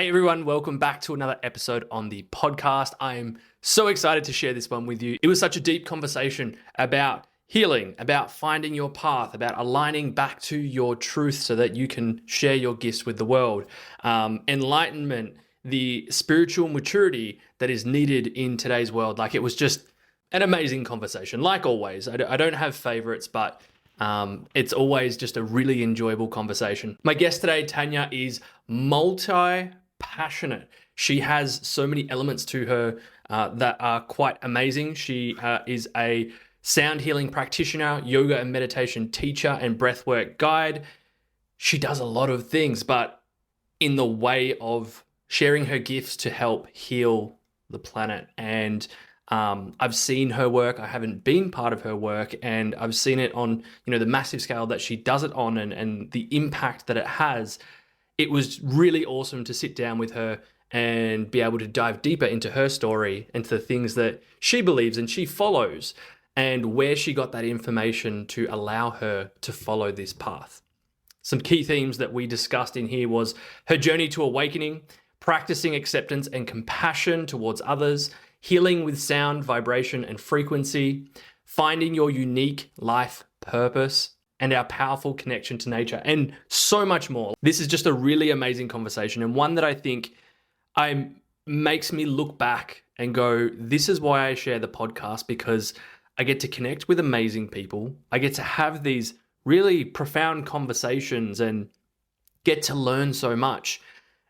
Hey everyone, welcome back to another episode on the podcast. I'm so excited to share this one with you. It was such a deep conversation about healing, about finding your path, about aligning back to your truth so that you can share your gifts with the world, enlightenment, the spiritual maturity that is needed in today's world. Like, it was just an amazing conversation. Like always, I don't have favorites, but it's always just a really enjoyable conversation. My guest today, Tanya, is multi-passionate. She has so many elements to her that are quite amazing. She is a sound healing practitioner, yoga and meditation teacher, and breathwork guide. She does a lot of things, but in the way of sharing her gifts to help heal the planet. And I've seen her work. I haven't been part of her work, and I've seen it on, the massive scale that she does it on and the impact that it has. It was really awesome to sit down with her and be able to dive deeper into her story, into the things that she believes and she follows, and where she got that information to allow her to follow this path. Some key themes that we discussed in here was her journey to awakening, practicing acceptance and compassion towards others, healing with sound, vibration, and frequency, finding your unique life purpose, and our powerful connection to nature, and so much more. This is just a really amazing conversation, and one that I think makes me look back and go, this is why I share the podcast, because I get to connect with amazing people. I get to have these really profound conversations and get to learn so much.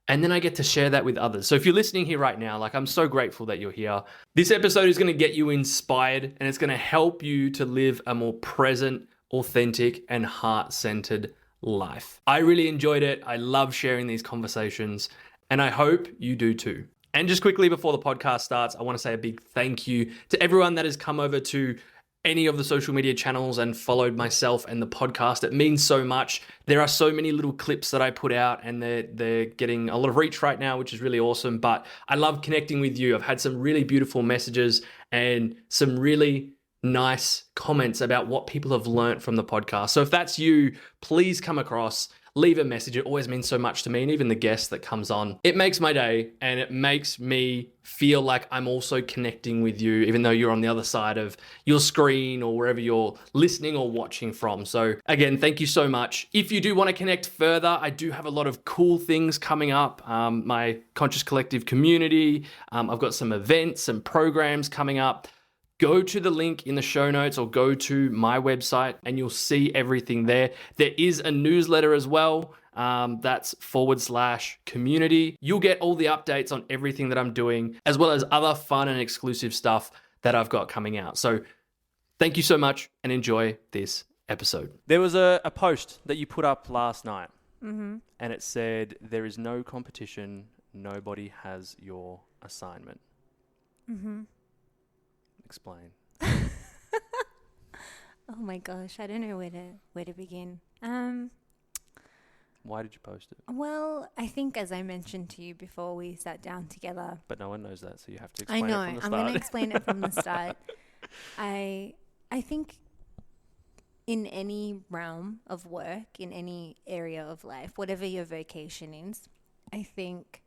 And then I get to share that with others. So if you're listening here right now, I'm so grateful that you're here. This episode is going to get you inspired, and it's going to help you to live a more present, authentic, and heart-centered life. I really enjoyed it. I love sharing these conversations, and I hope you do too. And just quickly before the podcast starts, I want to say a big thank you to everyone that has come over to any of the social media channels and followed myself and the podcast. It means so much. There are so many little clips that I put out, and they're getting a lot of reach right now, which is really awesome. But I love connecting with you. I've had some really beautiful messages and some really nice comments about what people have learned from the podcast. So if that's you, please come across, leave a message. It always means so much to me, and even the guest that comes on. It makes my day, and it makes me feel like I'm also connecting with you, even though you're on the other side of your screen or wherever you're listening or watching from. So again, thank you so much. If you do want to connect further, I do have a lot of cool things coming up. My Conscious Collective community, I've got some events, some programs coming up. Go to the link in the show notes or go to my website and you'll see everything there. There is a newsletter as well. That's /community. You'll get all the updates on everything that I'm doing, as well as other fun and exclusive stuff that I've got coming out. So thank you so much and enjoy this episode. There was a post that you put up last night, and it said, "There is no competition. Nobody has your assignment." Explain. Oh my gosh, I don't know where to begin. Why did you post it? Well, I think, as I mentioned to you before we sat down together. But no one knows that, so you have to explain I know. it from the start. I'm going to explain it from the start. I think in any realm of work, in any area of life, whatever your vocation is, I think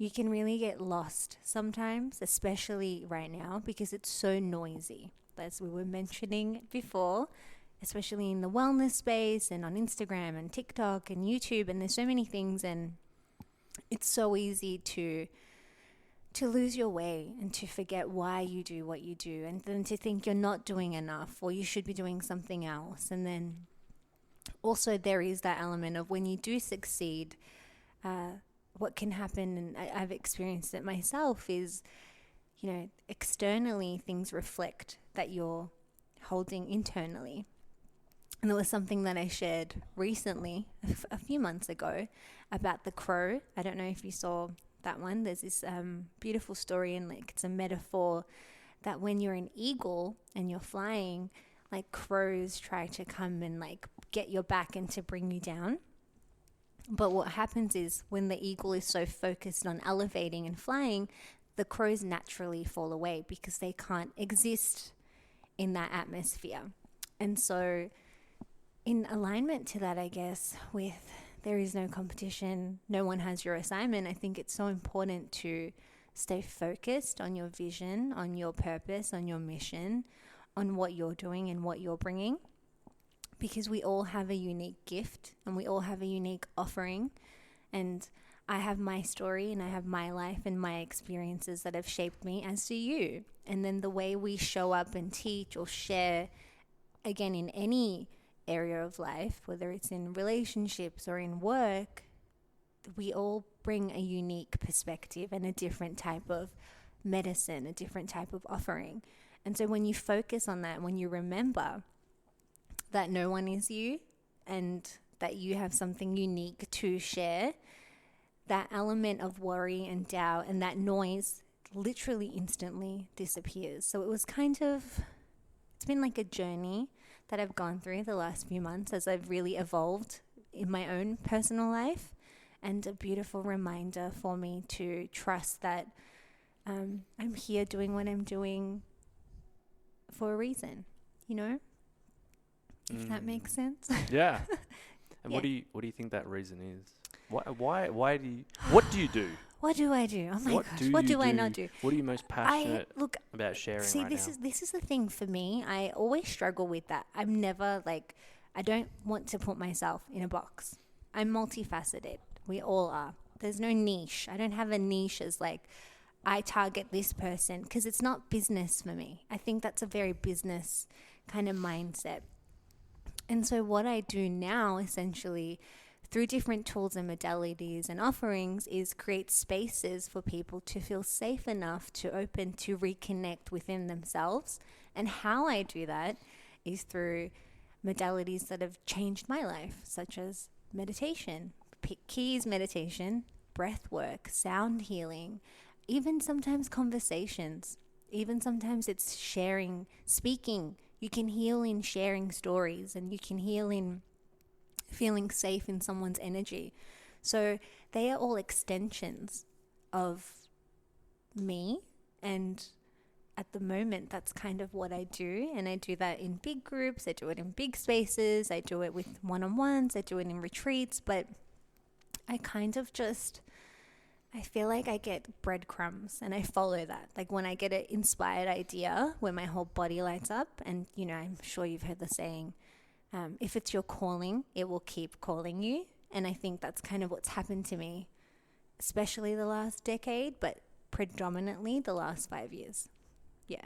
you can really get lost sometimes, especially right now, because it's so noisy. As we were mentioning before, especially in the wellness space and on Instagram and TikTok and YouTube, and there's so many things, and it's so easy to lose your way and to forget why you do what you do, and then to think you're not doing enough or you should be doing something else. And then also there is that element of when you do succeed, what can happen, and I've experienced it myself, is, externally things reflect that you're holding internally. And there was something that I shared recently, a few months ago, about the crow. I don't know if you saw that one. There's this beautiful story, and it's a metaphor that when you're an eagle and you're flying, crows try to come and get your back and to bring you down. But what happens is, when the eagle is so focused on elevating and flying, the crows naturally fall away because they can't exist in that atmosphere. And so in alignment to that, I guess, with there is no competition. No one has your assignment. I think it's so important to stay focused on your vision, on your purpose, on your mission, on what you're doing and what you're bringing, because we all have a unique gift and we all have a unique offering. And I have my story and I have my life and my experiences that have shaped me, as do you. And then the way we show up and teach or share, again, in any area of life, whether it's in relationships or in work, we all bring a unique perspective and a different type of medicine, a different type of offering. And so when you focus on that, when you remember that no one is you and that you have something unique to share, that element of worry and doubt and that noise literally instantly disappears. So it's been like a journey that I've gone through the last few months as I've really evolved in my own personal life, and a beautiful reminder for me to trust that I'm here doing what I'm doing for a reason, if that makes sense. Yeah. And Yeah. what do you think that reason is? Why do you, what do you do? What do I do? Oh my What gosh, do what you do I not do? What are you most passionate about sharing See, right this now? this is the thing for me. I always struggle with that. I'm never I don't want to put myself in a box. I'm multifaceted. We all are. There's no niche. I don't have a niche as I target this person, because it's not business for me. I think that's a very business kind of mindset. And so what I do now, essentially, through different tools and modalities and offerings, is create spaces for people to feel safe enough to open to reconnect within themselves. And how I do that is through modalities that have changed my life, such as meditation, keys meditation, breath work, sound healing, even sometimes conversations, even sometimes it's sharing, speaking. You can heal in sharing stories, and you can heal in feeling safe in someone's energy. So they are all extensions of me, and at the moment that's kind of what I do. And I do that in big groups, I do it in big spaces, I do it with one-on-ones, I do it in retreats, but I kind of I feel like I get breadcrumbs and I follow that. Like when I get an inspired idea where my whole body lights up, and I'm sure you've heard the saying, if it's your calling, it will keep calling you. And I think that's kind of what's happened to me, especially the last decade, but predominantly the last 5 years. Yeah.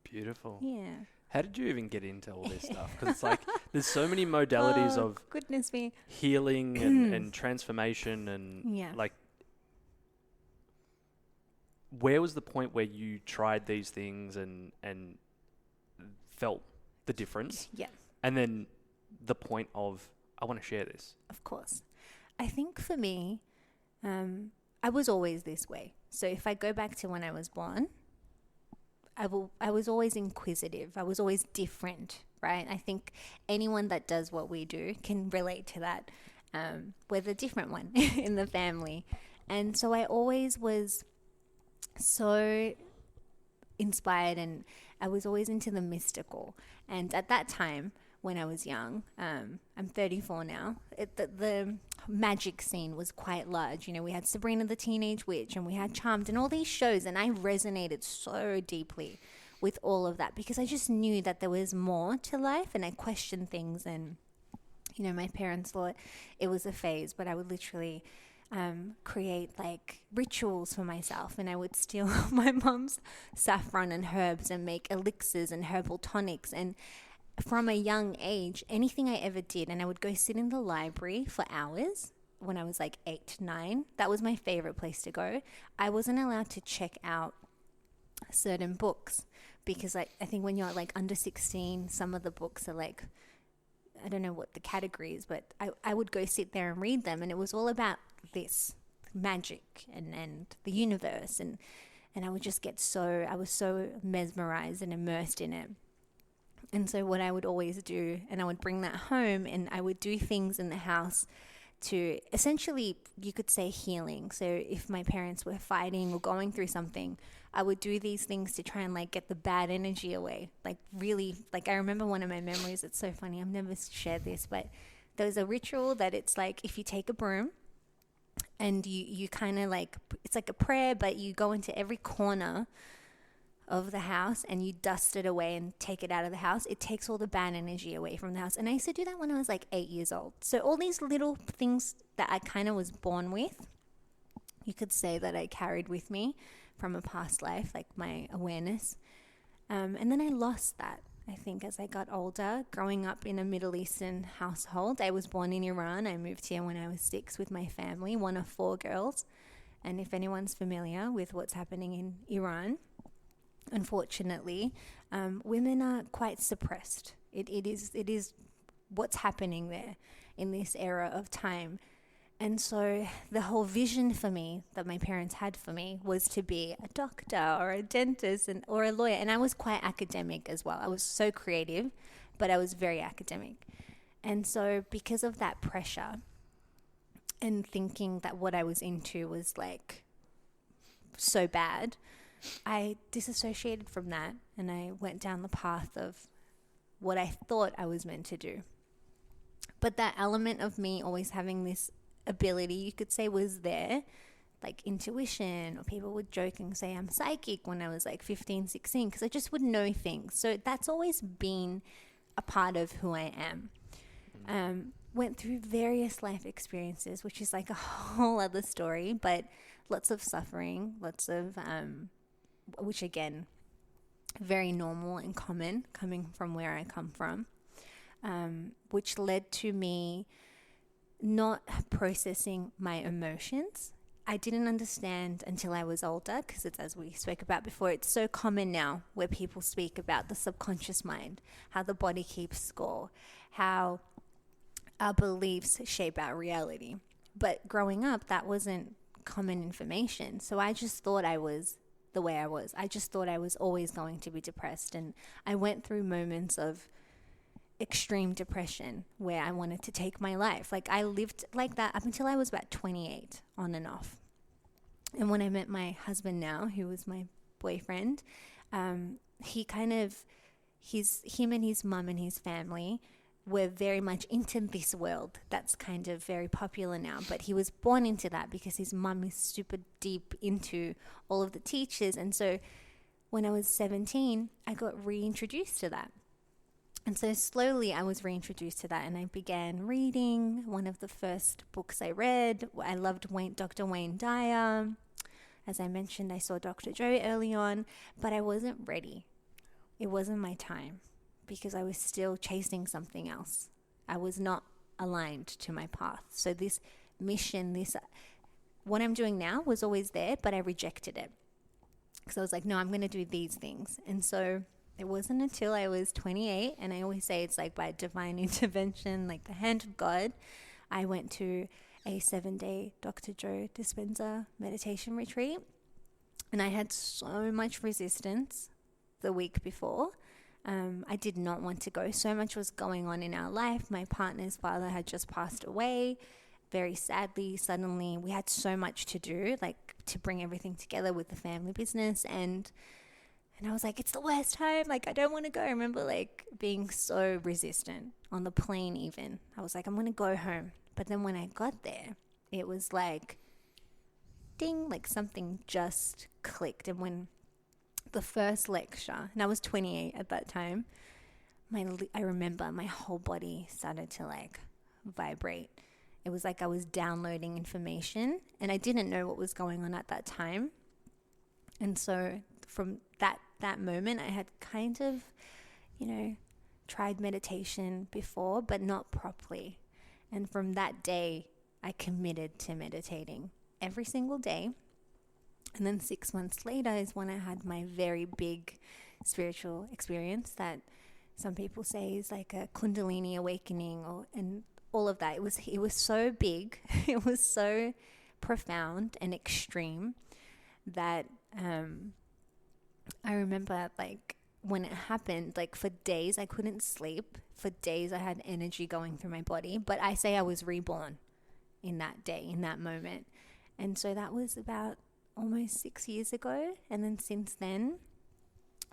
Beautiful. Yeah. How did you even get into all this stuff? Because it's there's so many modalities of goodness me, healing and transformation and where was the point where you tried these things and felt the difference? Yeah. And then the point of, I want to share this. Of course. I think for me, I was always this way. So if I go back to when I was born, I was always inquisitive. I was always different, right? I think anyone that does what we do can relate to that. We're the different one in the family. And so I always was so inspired, and I was always into the mystical. And at that time, when I was young, I'm 34 now, the magic scene was quite large. We had Sabrina the Teenage Witch, and we had Charmed, and all these shows, and I resonated so deeply with all of that because I just knew that there was more to life, and I questioned things. And my parents thought it was a phase, but I would literally create rituals for myself, and I would steal my mom's saffron and herbs and make elixirs and herbal tonics. And from a young age, anything I ever did, and I would go sit in the library for hours when I was 8, 9. That was my favorite place to go. I wasn't allowed to check out certain books because I think when you're under 16, some of the books are I don't know what the category is, but I would go sit there and read them, and it was all about this magic and the universe, and I would just I was so mesmerized and immersed in it. And so what I would always do, and I would bring that home, and I would do things in the house to essentially, you could say, healing. So if my parents were fighting or going through something, I would do these things to try and get the bad energy away. Really, I remember one of my memories, it's so funny, I've never shared this, but there's a ritual that it's like if you take a broom and you kind of like, it's like a prayer, but you go into every corner of the house and you dust it away and take it out of the house. It takes all the bad energy away from the house. And I used to do that when I was like 8 years old. So all these little things that I kind of was born with, you could say that I carried with me from a past life, like my awareness. And then I lost that, I think, as I got older. Growing up in a Middle Eastern household, I was born in Iran. I moved here when I was 6 with my family, one of 4 girls. And if anyone's familiar with what's happening in Iran, unfortunately, women are quite suppressed. It is what's happening there in this era of time. And so the whole vision for me that my parents had for me was to be a doctor or a dentist or a lawyer. And I was quite academic as well. I was so creative, but I was very academic. And so because of that pressure and thinking that what I was into was like so bad, I disassociated from that and I went down the path of what I thought I was meant to do. But that element of me always having this ability, you could say, was there, like intuition, or people would joke and say I'm psychic when I was like 15, 16, because I just would know things. So that's always been a part of who I am. Went through various life experiences, which is like a whole other story, but lots of suffering, lots of, which again, very normal and common coming from where I come from, which led to me not processing my emotions. I didn't understand until I was older, because it's, as we spoke about before, it's so common now where people speak about the subconscious mind, how the body keeps score, how our beliefs shape our reality. But growing up, that wasn't common information. So I just thought I was the way I was. I just thought I was always going to be depressed. And I went through moments of extreme depression where I wanted to take my life. Like I lived like that up until I was about 28, on and off. And when I met my husband now, who was my boyfriend, he kind of, him and his mum and his family were very much into this world that's kind of very popular now. But he was born into that because his mum is super deep into all of the teachers. And so when I was 17, I got reintroduced to that. And so slowly I was reintroduced to that, and I began reading. One of the first books I read, I loved Dr. Wayne Dyer. As I mentioned, I saw Dr. Joe early on, but I wasn't ready. It wasn't my time because I was still chasing something else. I was not aligned to my path. So this mission, what I'm doing now was always there, but I rejected it. Because I was like, no, I'm going to do these things. And so it wasn't until I was 28, and I always say it's like by divine intervention, like the hand of God, I went to a 7-day Dr. Joe Dispenza meditation retreat. And I had so much resistance the week before. I did not want to go. So much was going on in our life. My partner's father had just passed away. Very sadly, suddenly we had so much to do, like to bring everything together with the family business. And I was like, it's the worst time. Like, I don't want to go. I remember like being so resistant on the plane even. I was like, I'm going to go home. But then when I got there, it was like, ding, like something just clicked. And when the first lecture, and I was 28 at that time, I remember my whole body started to like vibrate. It was like I was downloading information, and I didn't know what was going on at that time. And so from that moment, I had kind of, tried meditation before, but not properly. And from that day, I committed to meditating every single day. And then 6 months later is when I had my very big spiritual experience that some people say is like a Kundalini awakening, and all of that. It was so big, it was so profound and extreme that I remember like when it happened, like for days I couldn't sleep. For days I had energy going through my body. But I say I was reborn in that day, in that moment. And so that was about almost 6 years ago. And then since then,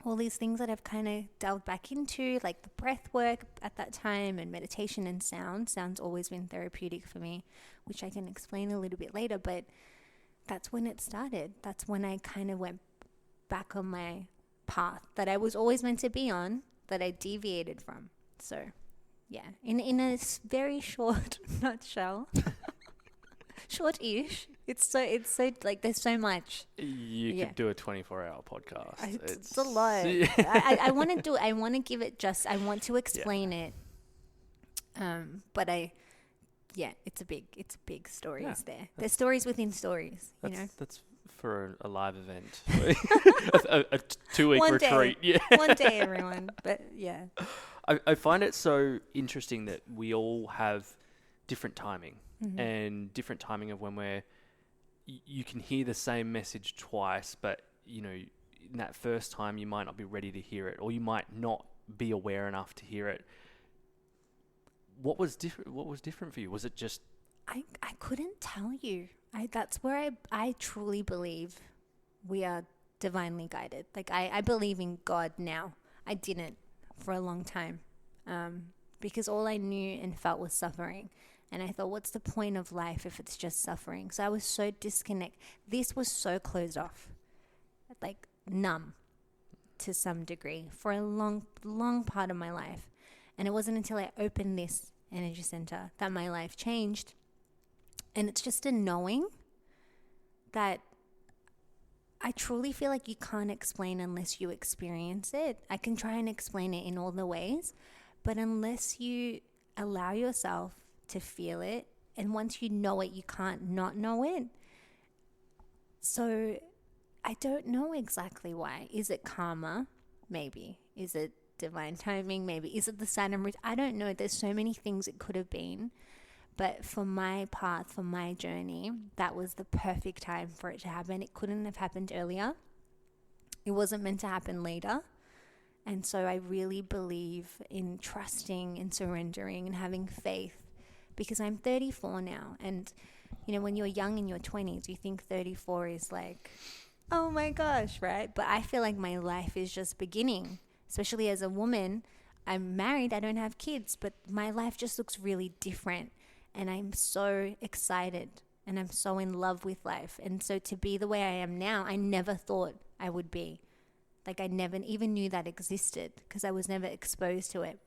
all these things that I've kind of delved back into, like the breath work at that time and meditation and sound. Sound's always been therapeutic for me, which I can explain a little bit later, but that's when it started. That's when I kind of went back on my path that I was always meant to be on, that I deviated from. So, yeah, in a very short nutshell, short-ish. It's so like there's so much. You could do a 24-hour podcast. It's a lot. I want to do. I want to give it just. I want to explain it. But it's a big stories there. There's stories within stories. That's for a live event, a 2-week One retreat. Day. Yeah, one day, everyone. But yeah, I find it so interesting that we all have different timing and different timing of when you can hear the same message twice, but in that first time you might not be ready to hear it, or you might not be aware enough to hear it. What was different for you? Was it just I couldn't tell you. That's where I truly believe we are divinely guided. Like I believe in God now. I didn't for a long time, because all I knew and felt was suffering. And I thought, what's the point of life if it's just suffering? So I was so disconnected. This was so closed off, like numb to some degree for a long part of my life. And it wasn't until I opened this energy center that my life changed. And it's just a knowing that I truly feel like you can't explain unless you experience it. I can try and explain it in all the ways, but unless you allow yourself to feel it, and once you know it, you can't not know it. So I don't know exactly why. Is it karma? Maybe. Is it divine timing? Maybe. Is it the Saturn route? I don't know. There's so many things it could have been. But for my path, for my journey, that was the perfect time for it to happen. It couldn't have happened earlier. It wasn't meant to happen later. And so I really believe in trusting and surrendering and having faith, because I'm 34 now. And, when you're young in your 20s, you think 34 is like, oh my gosh, right? But I feel like my life is just beginning, especially as a woman. I'm married, I don't have kids, but my life just looks really different. And I'm so excited and I'm so in love with life. And so to be the way I am now, I never thought I would be. Like I never even knew that existed because I was never exposed to it.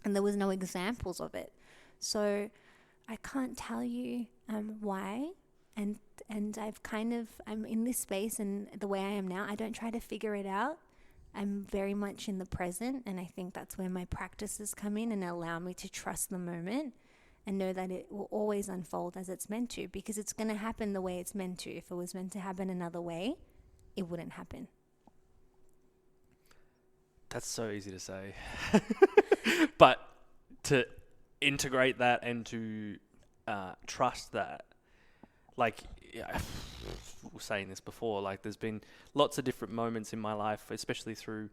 And there was no examples of it. So I can't tell you why. And I'm in this space, and the way I am now, I don't try to figure it out. I'm very much in the present. And I think that's where my practices come in and allow me to trust the moment and know that it will always unfold as it's meant to, because it's going to happen the way it's meant to. If it was meant to happen another way, it wouldn't happen. That's so easy to say. But to integrate that and to trust that, like, I was saying this before, like there's been lots of different moments in my life, especially through,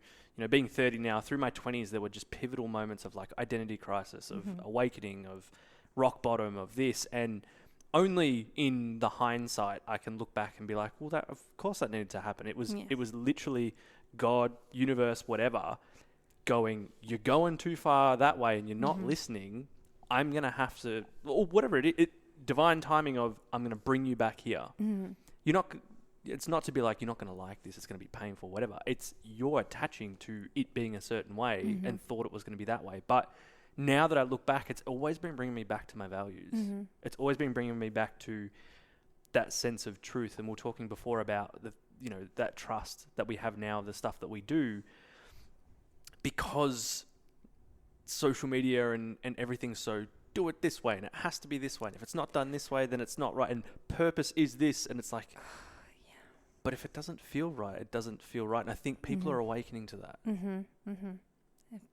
being 30 now, through my 20s, there were just pivotal moments of like identity crisis, of awakening, of rock bottom, of this. And only in the hindsight, I can look back and be like, well, of course that needed to happen. It was literally God, universe, whatever, going, you're going too far that way and you're not listening. I'm going to have to, or whatever it divine timing of, I'm going to bring you back here. It's not to be like, you're not going to like this, it's going to be painful, whatever. It's you're attaching to it being a certain way and thought it was going to be that way. But now that I look back, it's always been bringing me back to my values. It's always been bringing me back to that sense of truth. And we were talking before about that trust that we have now, the stuff that we do, because social media and everything's so do it this way and it has to be this way. And if it's not done this way, then it's not right. And purpose is this. And it's like, but if it doesn't feel right, it doesn't feel right. And I think people are awakening to that.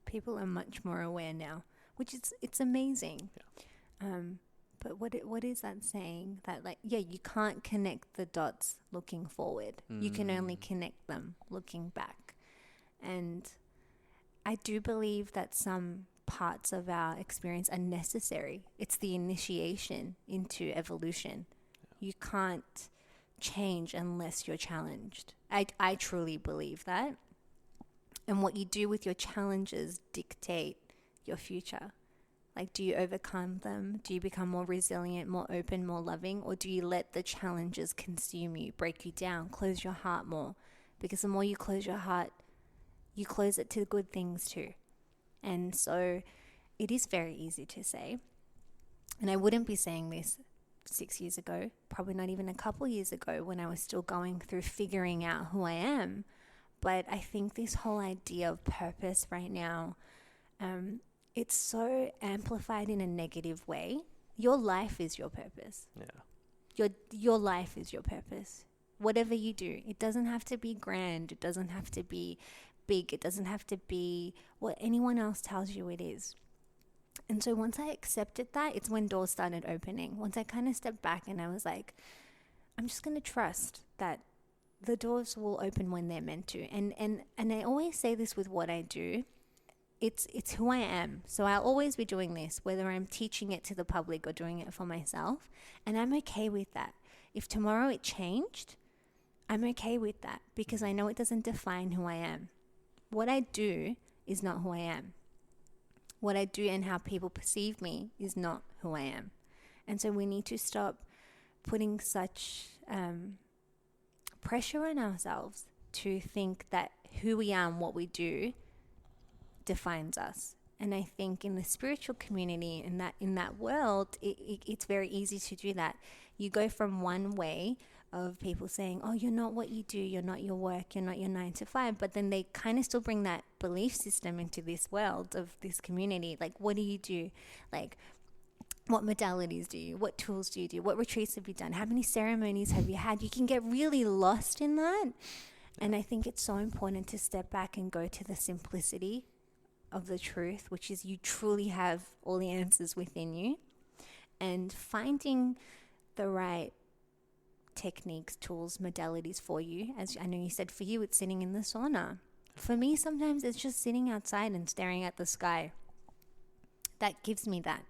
People are much more aware now, which it's amazing. Yeah. But what is that saying? That you can't connect the dots looking forward. You can only connect them looking back. And I do believe that some parts of our experience are necessary. It's the initiation into evolution. You can't change unless you're challenged. I truly believe that. And what you do with your challenges dictate your future. Like, do you overcome them? Do you become more resilient, more open, more loving? Or do you let the challenges consume you, break you down, close your heart more? Because the more you close your heart, you close it to good things too. And so it is very easy to say. And I wouldn't be saying this 6 years ago, probably not even a couple years ago, when I was still going through figuring out who I am. But I think this whole idea of purpose right now, it's so amplified in a negative way. Your life is your purpose. Yeah. Your life is your purpose. Whatever you do, it doesn't have to be grand. It doesn't have to be big. It doesn't have to be what anyone else tells you it is. And so once I accepted that, it's when doors started opening. Once I kind of stepped back and I was like, I'm just going to trust that the doors will open when they're meant to. And I always say this with what I do. It's who I am. So I'll always be doing this, whether I'm teaching it to the public or doing it for myself. And I'm okay with that. If tomorrow it changed, I'm okay with that because I know it doesn't define who I am. What I do is not who I am. What I do and how people perceive me is not who I am. And so we need to stop putting such pressure on ourselves to think that who we are and what we do defines us. And I think in the spiritual community and that in that world, it's very easy to do that. You go from one way of people saying, oh, you're not what you do, you're not your work, you're not your 9 to 5, but then they kind of still bring that belief system into this world of this community. Like, what do you do? Like, what modalities do you? What tools do you do? What retreats have you done? How many ceremonies have you had? You can get really lost in that. And I think it's so important to step back and go to the simplicity of the truth, which is you truly have all the answers within you, and finding the right techniques, tools, modalities for you. As I know you said, for you, it's sitting in the sauna. For me, sometimes it's just sitting outside and staring at the sky. That gives me that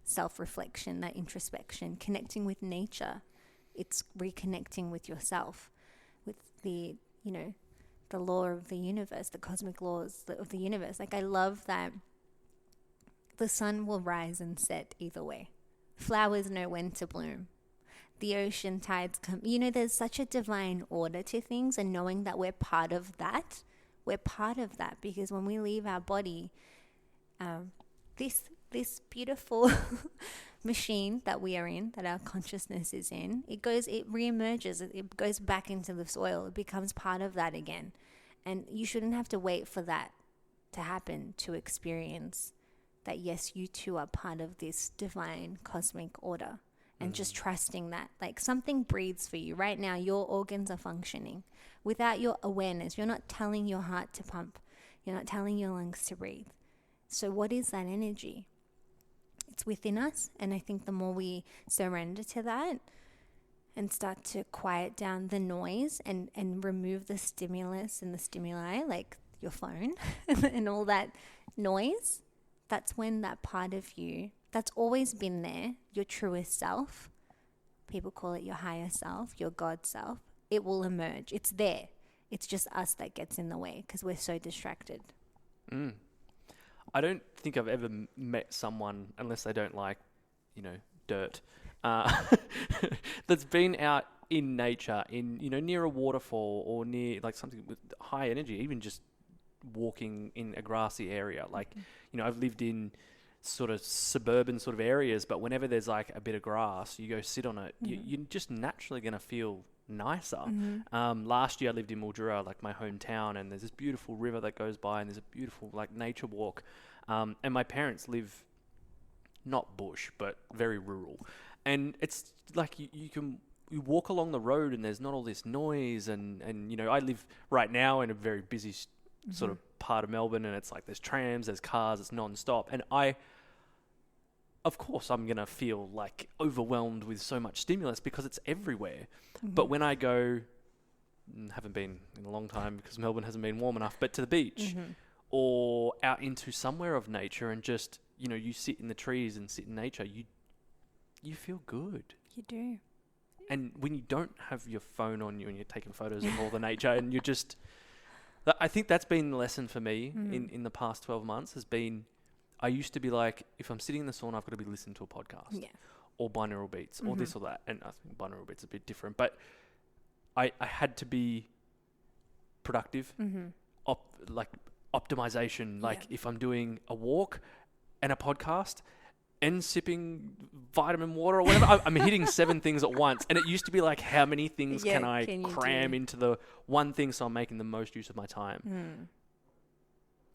self-reflection, that introspection, connecting with nature. It's reconnecting with yourself, with the law of the universe, the cosmic laws of the universe. Like, I love that the sun will rise and set either way. Flowers know when to bloom. The ocean tides come. There's such a divine order to things, and knowing that we're part of that because when we leave our body, this beautiful machine that we are in, that our consciousness is in, it reemerges, it goes back into the soil, it becomes part of that again. And you shouldn't have to wait for that to happen to experience that, yes, you too are part of this divine cosmic order. And just trusting that, like, something breathes for you. Right now, your organs are functioning. Without your awareness, you're not telling your heart to pump. You're not telling your lungs to breathe. So what is that energy? It's within us. And I think the more we surrender to that and start to quiet down the noise and remove the stimulus and the stimuli, like your phone and all that noise, that's when that part of you that's always been there, your truest self, people call it your higher self, your God self, it will emerge. It's there. It's just us that gets in the way because we're so distracted. I don't think I've ever met someone, unless they don't like, dirt, that's been out in nature, in, near a waterfall or near like something with high energy, even just walking in a grassy area. Like, I've lived in sort of suburban sort of areas, but whenever there's like a bit of grass, you go sit on it, you're just naturally going to feel nicer. Last year I lived in Mildura, like my hometown, and there's this beautiful river that goes by, and there's a beautiful like nature walk. And my parents live not bush, but very rural. And it's like you walk along the road and there's not all this noise. And I live right now in a very busy sort of part of Melbourne, and it's like there's trams, there's cars, it's non-stop. And of course, I'm going to feel like overwhelmed with so much stimulus because it's everywhere. But when I go, haven't been in a long time because Melbourne hasn't been warm enough, but to the beach or out into somewhere of nature and just, you sit in the trees and sit in nature, you feel good. You do. And when you don't have your phone on you and you're taking photos of all the nature and you're just I think that's been the lesson for me in the past 12 months has been, I used to be like, if I'm sitting in the sauna, I've got to be listening to a podcast Yeah. or binaural beats or this or that. And I think binaural beats are a bit different, but I had to be productive, optimization. Like if I'm doing a walk and a podcast and sipping vitamin water or whatever, I'm hitting 7 things at once. And it used to be like, how many things can I cram into the one thing so I'm making the most use of my time?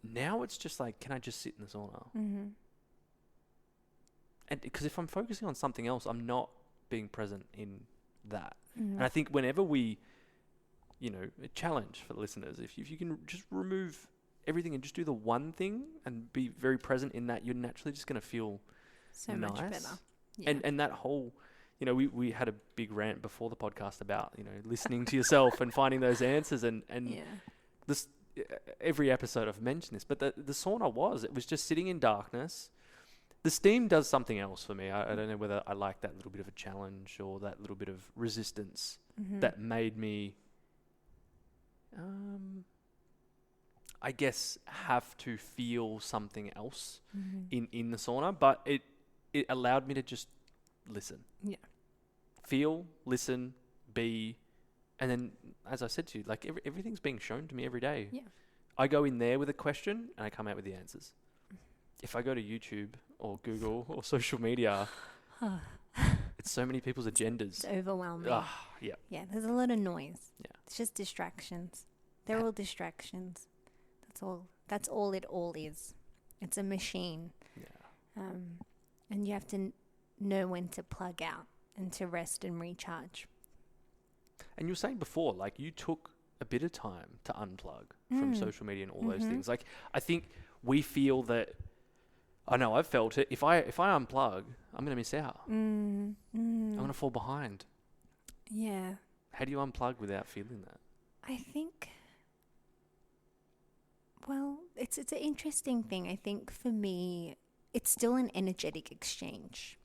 Now it's just like, can I just sit in the sauna? And because if I'm focusing on something else, I'm not being present in that. And I think whenever we, a challenge for the listeners, if you can just remove everything and just do the one thing and be very present in that, you're naturally just going to feel so nice. much better. Yeah. And that whole, we had a big rant before the podcast about, listening to yourself and finding those answers and this, every episode I've mentioned this, but the sauna it was just sitting in darkness. The steam does something else for me. I don't know whether I like that little bit of a challenge or that little bit of resistance that made me, I guess, have to feel something else in the sauna, but it allowed me to just listen. Yeah. Feel, listen, be, and then, as I said to you, like everything's being shown to me every day. Yeah. I go in there with a question and I come out with the answers. If I go to YouTube or Google or social media, it's so many people's agendas. It's overwhelming. Yeah. Yeah, there's a lot of noise. Yeah. It's just distractions. They're all distractions. That's all it all is. It's a machine. Yeah. And you have to know when to plug out and to rest and recharge. And you were saying before, like you took a bit of time to unplug from social media and all those things. Like I think we feel that, I know I've felt it. If I unplug, I'm going to miss out. I'm going to fall behind. Yeah. How do you unplug without feeling that? I think, well, it's an interesting thing. I think for me, it's still an energetic exchange.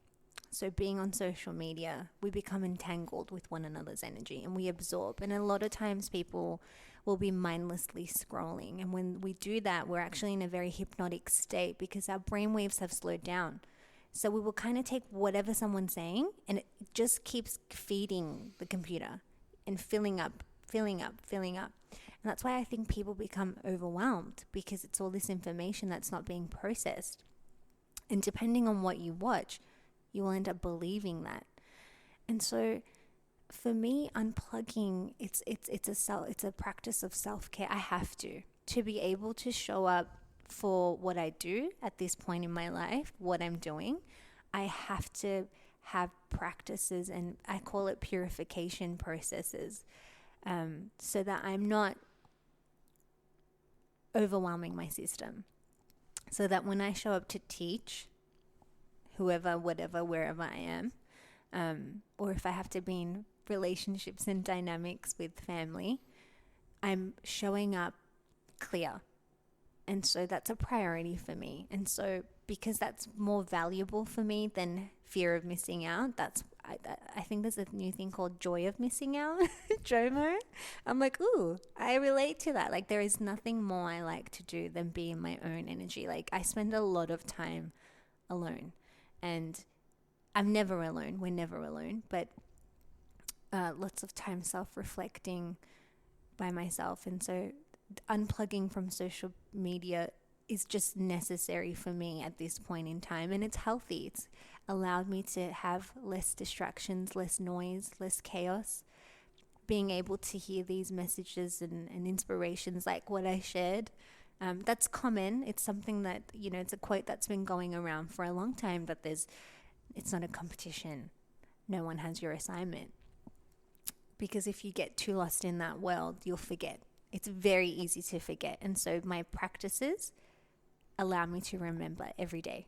So being on social media, we become entangled with one another's energy and we absorb. And a lot of times people will be mindlessly scrolling. And when we do that, we're actually in a very hypnotic state because our brain waves have slowed down. So we will kind of take whatever someone's saying and it just keeps feeding the computer and filling up. And that's why I think people become overwhelmed because it's all this information that's not being processed. And depending on what you watch, you will end up believing that. And so for me, unplugging, it's a practice of self-care. I have to be able to show up for what I do at this point in my life, what I'm doing. I have to have practices, and I call it purification processes, so that I'm not overwhelming my system. So that when I show up to teach, whoever, whatever, wherever I am, or if I have to be in relationships and dynamics with family, I'm showing up clear. And so that's a priority for me. And so because that's more valuable for me than fear of missing out, I think there's a new thing called joy of missing out, JOMO. I'm like, ooh, I relate to that. Like there is nothing more I like to do than be in my own energy. Like I spend a lot of time alone. And I'm never alone. We're never alone. But lots of time self-reflecting by myself. And so unplugging from social media is just necessary for me at this point in time. And it's healthy. It's allowed me to have less distractions, less noise, less chaos. Being able to hear these messages and inspirations like what I shared. That's common. It's something that, it's a quote that's been going around for a long time, that it's not a competition. No one has your assignment. Because if you get too lost in that world, you'll forget. It's very easy to forget. And so my practices allow me to remember every day.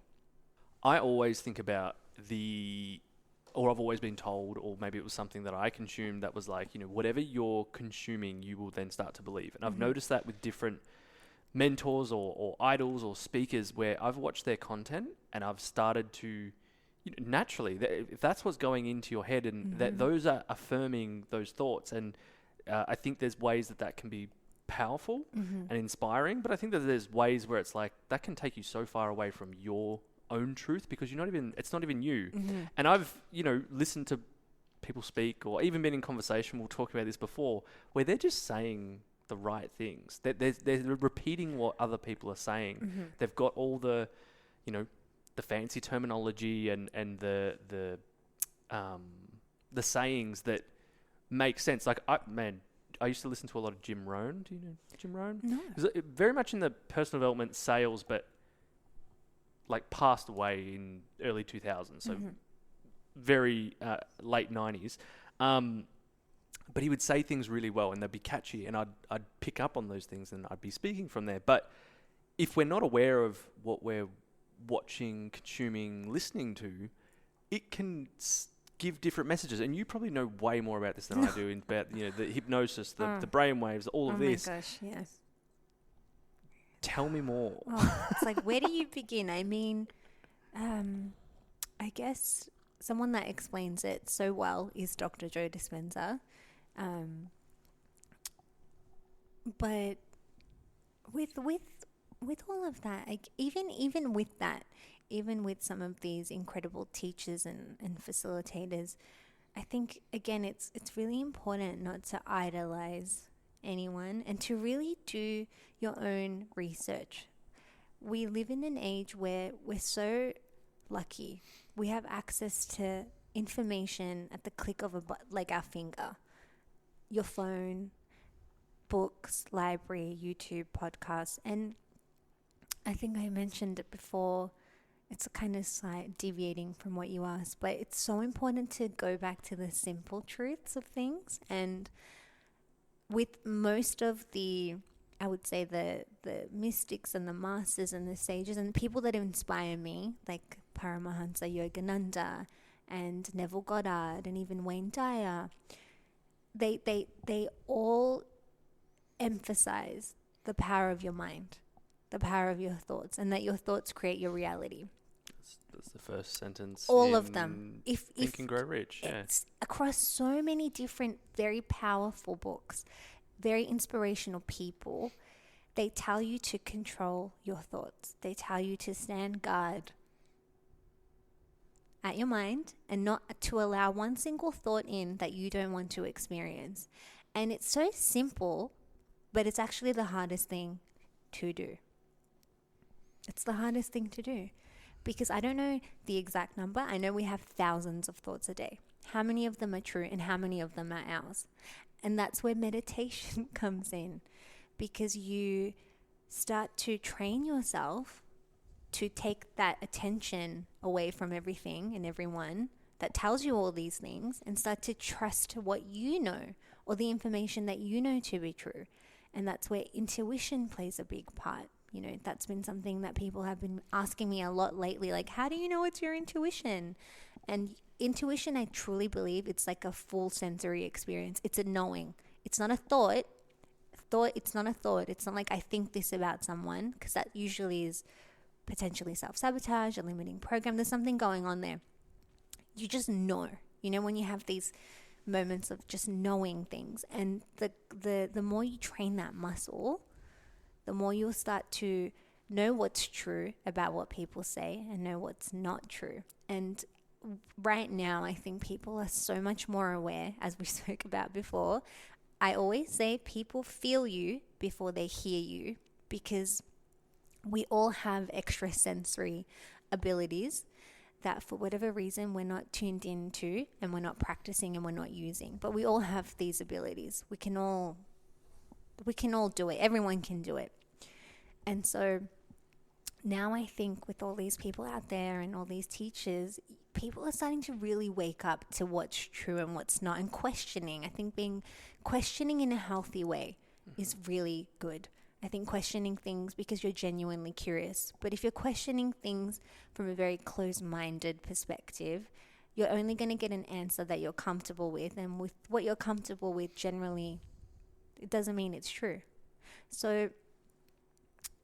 I always think about or I've always been told, or maybe it was something that I consumed that was like, whatever you're consuming, you will then start to believe. And I've noticed that with different mentors or idols or speakers where I've watched their content and I've started to, naturally, if that's what's going into your head and that those are affirming those thoughts. And I think there's ways that can be powerful and inspiring, but I think that there's ways where it's like that can take you so far away from your own truth because it's not even you. And I've, listened to people speak or even been in conversation, we'll talk about this before, where they're just saying the right things. They're repeating what other people are saying. They've got all the, the fancy terminology and the sayings that make sense. Like, I used to listen to a lot of Jim Rohn. Do you know Jim Rohn? No. Very much in the personal development sales, but like passed away in early 2000s. So very late 90s. But he would say things really well and they'd be catchy and I'd pick up on those things and I'd be speaking from there. But if we're not aware of what we're watching, consuming, listening to, it can give different messages. And you probably know way more about this than I do about, the hypnosis, the brain waves, all of this. Oh my gosh, yes. Tell me more. It's like, where do you begin? I mean, I guess someone that explains it so well is Dr. Joe Dispenza. But with all of that, like even with that, even with some of these incredible teachers and facilitators, I think again it's really important not to idolize anyone and to really do your own research. We live in an age where we're so lucky. We have access to information at the click of like our finger. Your phone, books, library, YouTube, podcasts. And I think I mentioned it before. It's a kind of deviating from what you asked, but it's so important to go back to the simple truths of things. And with most of the, I would say the mystics and the masters and the sages and people that inspire me, like Paramahansa Yogananda and Neville Goddard and even Wayne Dyer, they all emphasize the power of your mind, the power of your thoughts, and that your thoughts create your reality. That's the first sentence. All of them. Think and Grow Rich. Yeah. It's across so many different, very powerful books, very inspirational people. They tell you to control your thoughts. They tell you to stand guard at your mind and not to allow one single thought in that you don't want to experience. And it's so simple, but it's actually the hardest thing to do. It's the hardest thing to do because I don't know the exact number. I know we have thousands of thoughts a day. How many of them are true and how many of them are ours? And that's where meditation comes in, because you start to train yourself to take that attention away from everything and everyone that tells you all these things and start to trust what you know or the information that you know to be true. And that's where intuition plays a big part. That's been something that people have been asking me a lot lately. Like, how do you know it's your intuition? And intuition, I truly believe it's like a full sensory experience. It's a knowing. It's not a thought. It's not a thought. It's not like I think this about someone, because that usually is potentially self-sabotage, a limiting program. There's something going on there. You just know. When you have these moments of just knowing things, and the more you train that muscle, the more you'll start to know what's true about what people say and know what's not true. And right now, I think people are so much more aware, as we spoke about before. I always say people feel you before they hear you, because we all have extrasensory abilities that for whatever reason we're not tuned into and we're not practicing and we're not using. But we all have these abilities. We can all do it. Everyone can do it. And so now I think with all these people out there and all these teachers, people are starting to really wake up to what's true and what's not, and questioning. I think questioning in a healthy way is really good. I think questioning things because you're genuinely curious. But if you're questioning things from a very closed-minded perspective, you're only going to get an answer that you're comfortable with. And with what you're comfortable with, generally, it doesn't mean it's true. So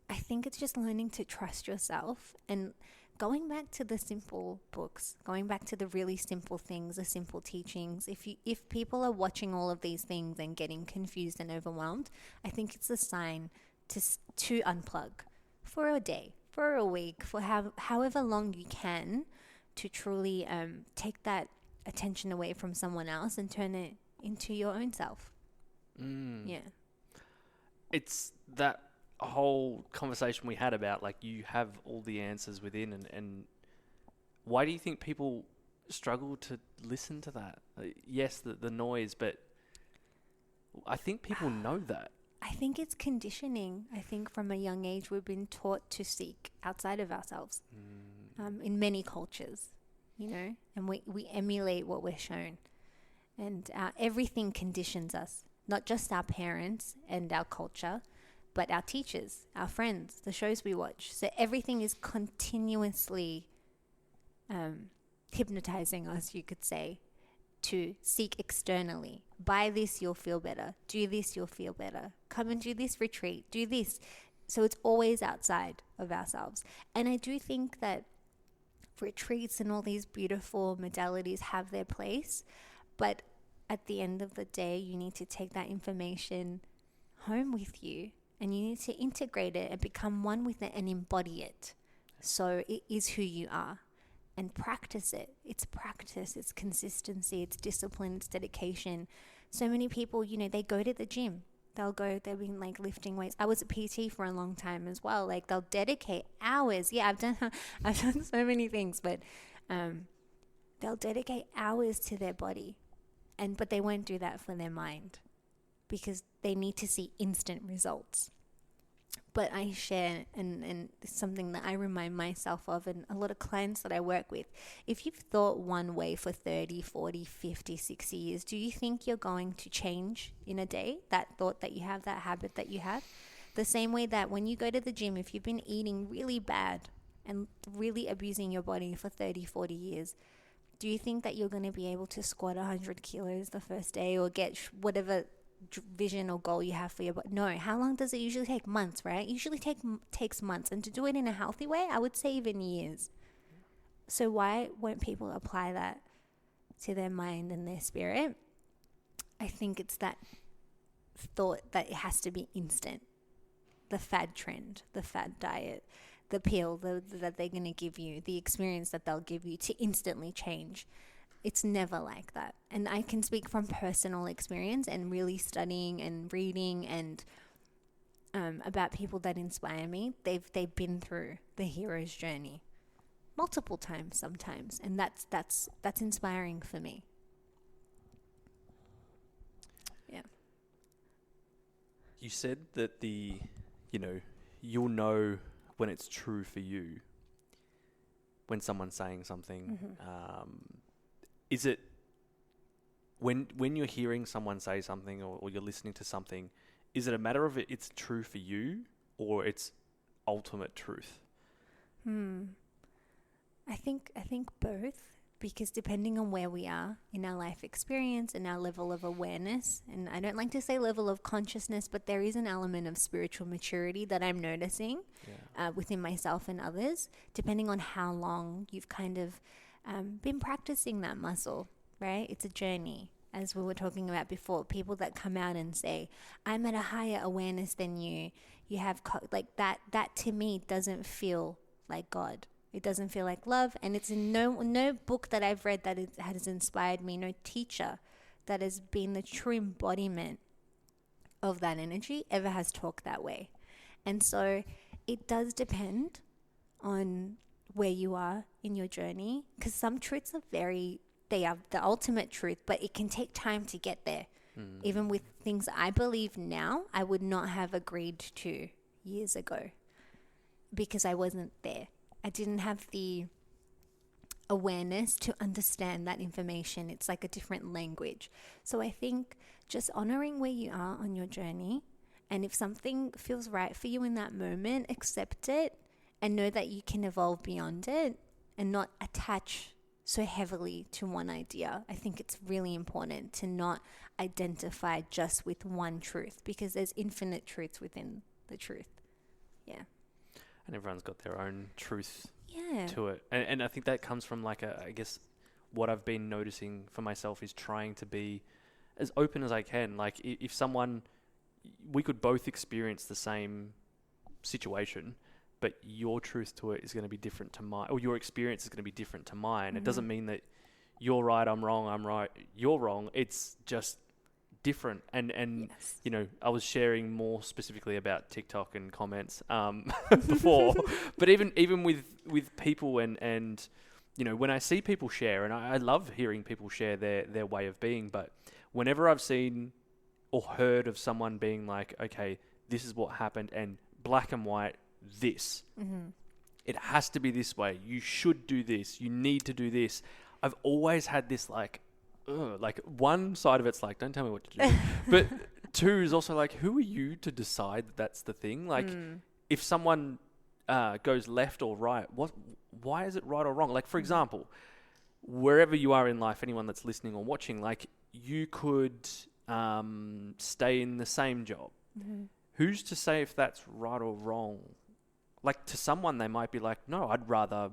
I think it's just learning to trust yourself and going back to the simple books, going back to the really simple things, the simple teachings. If people are watching all of these things and getting confused and overwhelmed, I think it's a sign to unplug for a day, for a week, for however long you can, to truly take that attention away from someone else and turn it into your own self. Yeah. It's that whole conversation we had about, like, you have all the answers within, and why do you think people struggle to listen to that? Yes, the noise, but I think people know that. I think it's conditioning. I think from a young age we've been taught to seek outside of ourselves in many cultures, you know, and we emulate what we're shown. And everything conditions us, not just our parents and our culture, but our teachers, our friends, the shows we watch. So everything is continuously hypnotizing us, you could say, to seek externally. Buy this, you'll feel better. Do this, you'll feel better. Come and do this retreat. Do this. So it's always outside of ourselves. And I do think that retreats and all these beautiful modalities have their place. But at the end of the day, you need to take that information home with you, and you need to integrate it and become one with it and embody it. So it is who you are. And practice it. It's practice, it's consistency, it's discipline, it's dedication. So many people, you know, they go to the gym. They've been like lifting weights. I was a PT for a long time as well. Like, they'll dedicate hours. Yeah, I've done so many things, but they'll dedicate hours to their body. But they won't do that for their mind, because they need to see instant results. But I share, and it's something that I remind myself of, and a lot of clients that I work with. If you've thought one way for 30, 40, 50, 60 years, do you think you're going to change in a day? That thought that you have, that habit that you have? The same way that when you go to the gym, if you've been eating really bad and really abusing your body for 30, 40 years, do you think that you're going to be able to squat 100 kilos the first day, or get whatever vision or goal you have for your body? No. How long does it usually take? Months, right? Usually takes months. And to do it in a healthy way, I would say even years. So why won't people apply that to their mind and their spirit? I think it's that thought that it has to be instant. The fad trend, the fad diet, the pill that they're going to give you, the experience that they'll give you to instantly change. It's never like that. And I can speak from personal experience and really studying and reading and about people that inspire me. They've been through the hero's journey multiple times sometimes, and that's inspiring for me. Yeah. You said that you'll know when it's true for you when someone's saying something. Is it when you're hearing someone say something, or you're listening to something, is it a matter of it's true for you, or it's ultimate truth? I think both, because depending on where we are in our life experience and our level of awareness, and I don't like to say level of consciousness, but there is an element of spiritual maturity that I'm noticing within myself and others, depending on how long you've kind of been practicing that muscle, right? It's a journey, as we were talking about before. People that come out and say, I'm at a higher awareness than you. You have like that to me doesn't feel like God. It doesn't feel like love. And it's in no book that I've read that has inspired me, no teacher that has been the true embodiment of that energy ever has talked that way. And so it does depend on where you are in your journey, because some truths they are the ultimate truth, but it can take time to get there. Even with things I believe now, I would not have agreed to years ago, because I wasn't there. I didn't have the awareness to understand that information. It's like a different language. So I think just honoring where you are on your journey, and if something feels right for you in that moment, accept it and know that you can evolve beyond it and not attach so heavily to one idea. I think it's really important to not identify just with one truth, because there's infinite truths within the truth. Yeah. And everyone's got their own truth to it. And I think that comes from like I guess what I've been noticing for myself is trying to be as open as I can. Like if we could both experience the same situation, but your truth to it is going to be different to mine, or your experience is going to be different to mine. Mm-hmm. It doesn't mean that you're right, I'm wrong, I'm right, you're wrong. It's just different. And Yes. you know, I was sharing more specifically about TikTok and comments before, but even with people and you know, when I see people share, and I love hearing people share their way of being, but whenever I've seen or heard of someone being like, okay, this is what happened, and black and white, this. Mm-hmm. It has to be this way. You should do this. You need to do this. I've always had this like one side of it's like, don't tell me what to do. But two is also like, who are you to decide that that's the thing? Like, if someone goes left or right, why is it right or wrong? Like, for example, wherever you are in life, anyone that's listening or watching, like, you could stay in the same job. Mm-hmm. Who's to say if that's right or wrong? Like, to someone, they might be like, no, I'd rather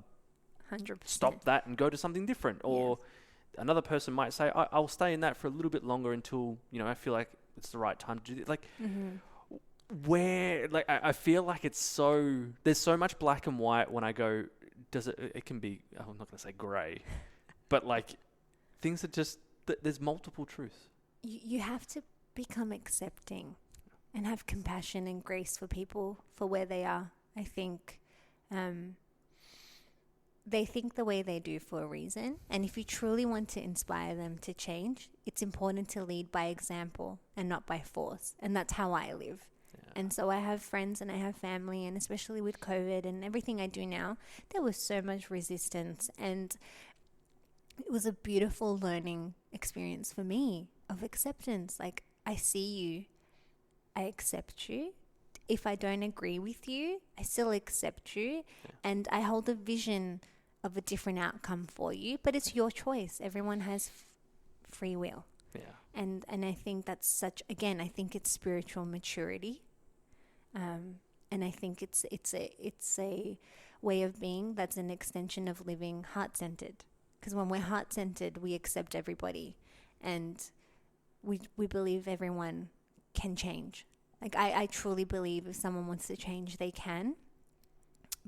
100%. stop that and go to something different. Or another person might say, I'll stay in that for a little bit longer until, you know, I feel like it's the right time to do it. Like, where, like, I feel like there's so much black and white when I go, it can be, I'm not going to say grey, but like, things that just, there's multiple truths. You have to become accepting and have compassion and grace for people for where they are. I think they think the way they do for a reason. And if you truly want to inspire them to change, it's important to lead by example and not by force. And that's how I live. Yeah. And so I have friends and I have family, and especially with COVID and everything I do now, there was so much resistance. And it was a beautiful learning experience for me of acceptance. Like, I see you, I accept you. If I don't agree with you, I still accept you, and I hold a vision of a different outcome for you, but it's your choice. Everyone has free will. Yeah. And I think that's I think it's spiritual maturity. And I think it's a way of being that's an extension of living heart-centered. Because when we're heart-centered, we accept everybody, and we believe everyone can change. Like, I truly believe if someone wants to change, they can.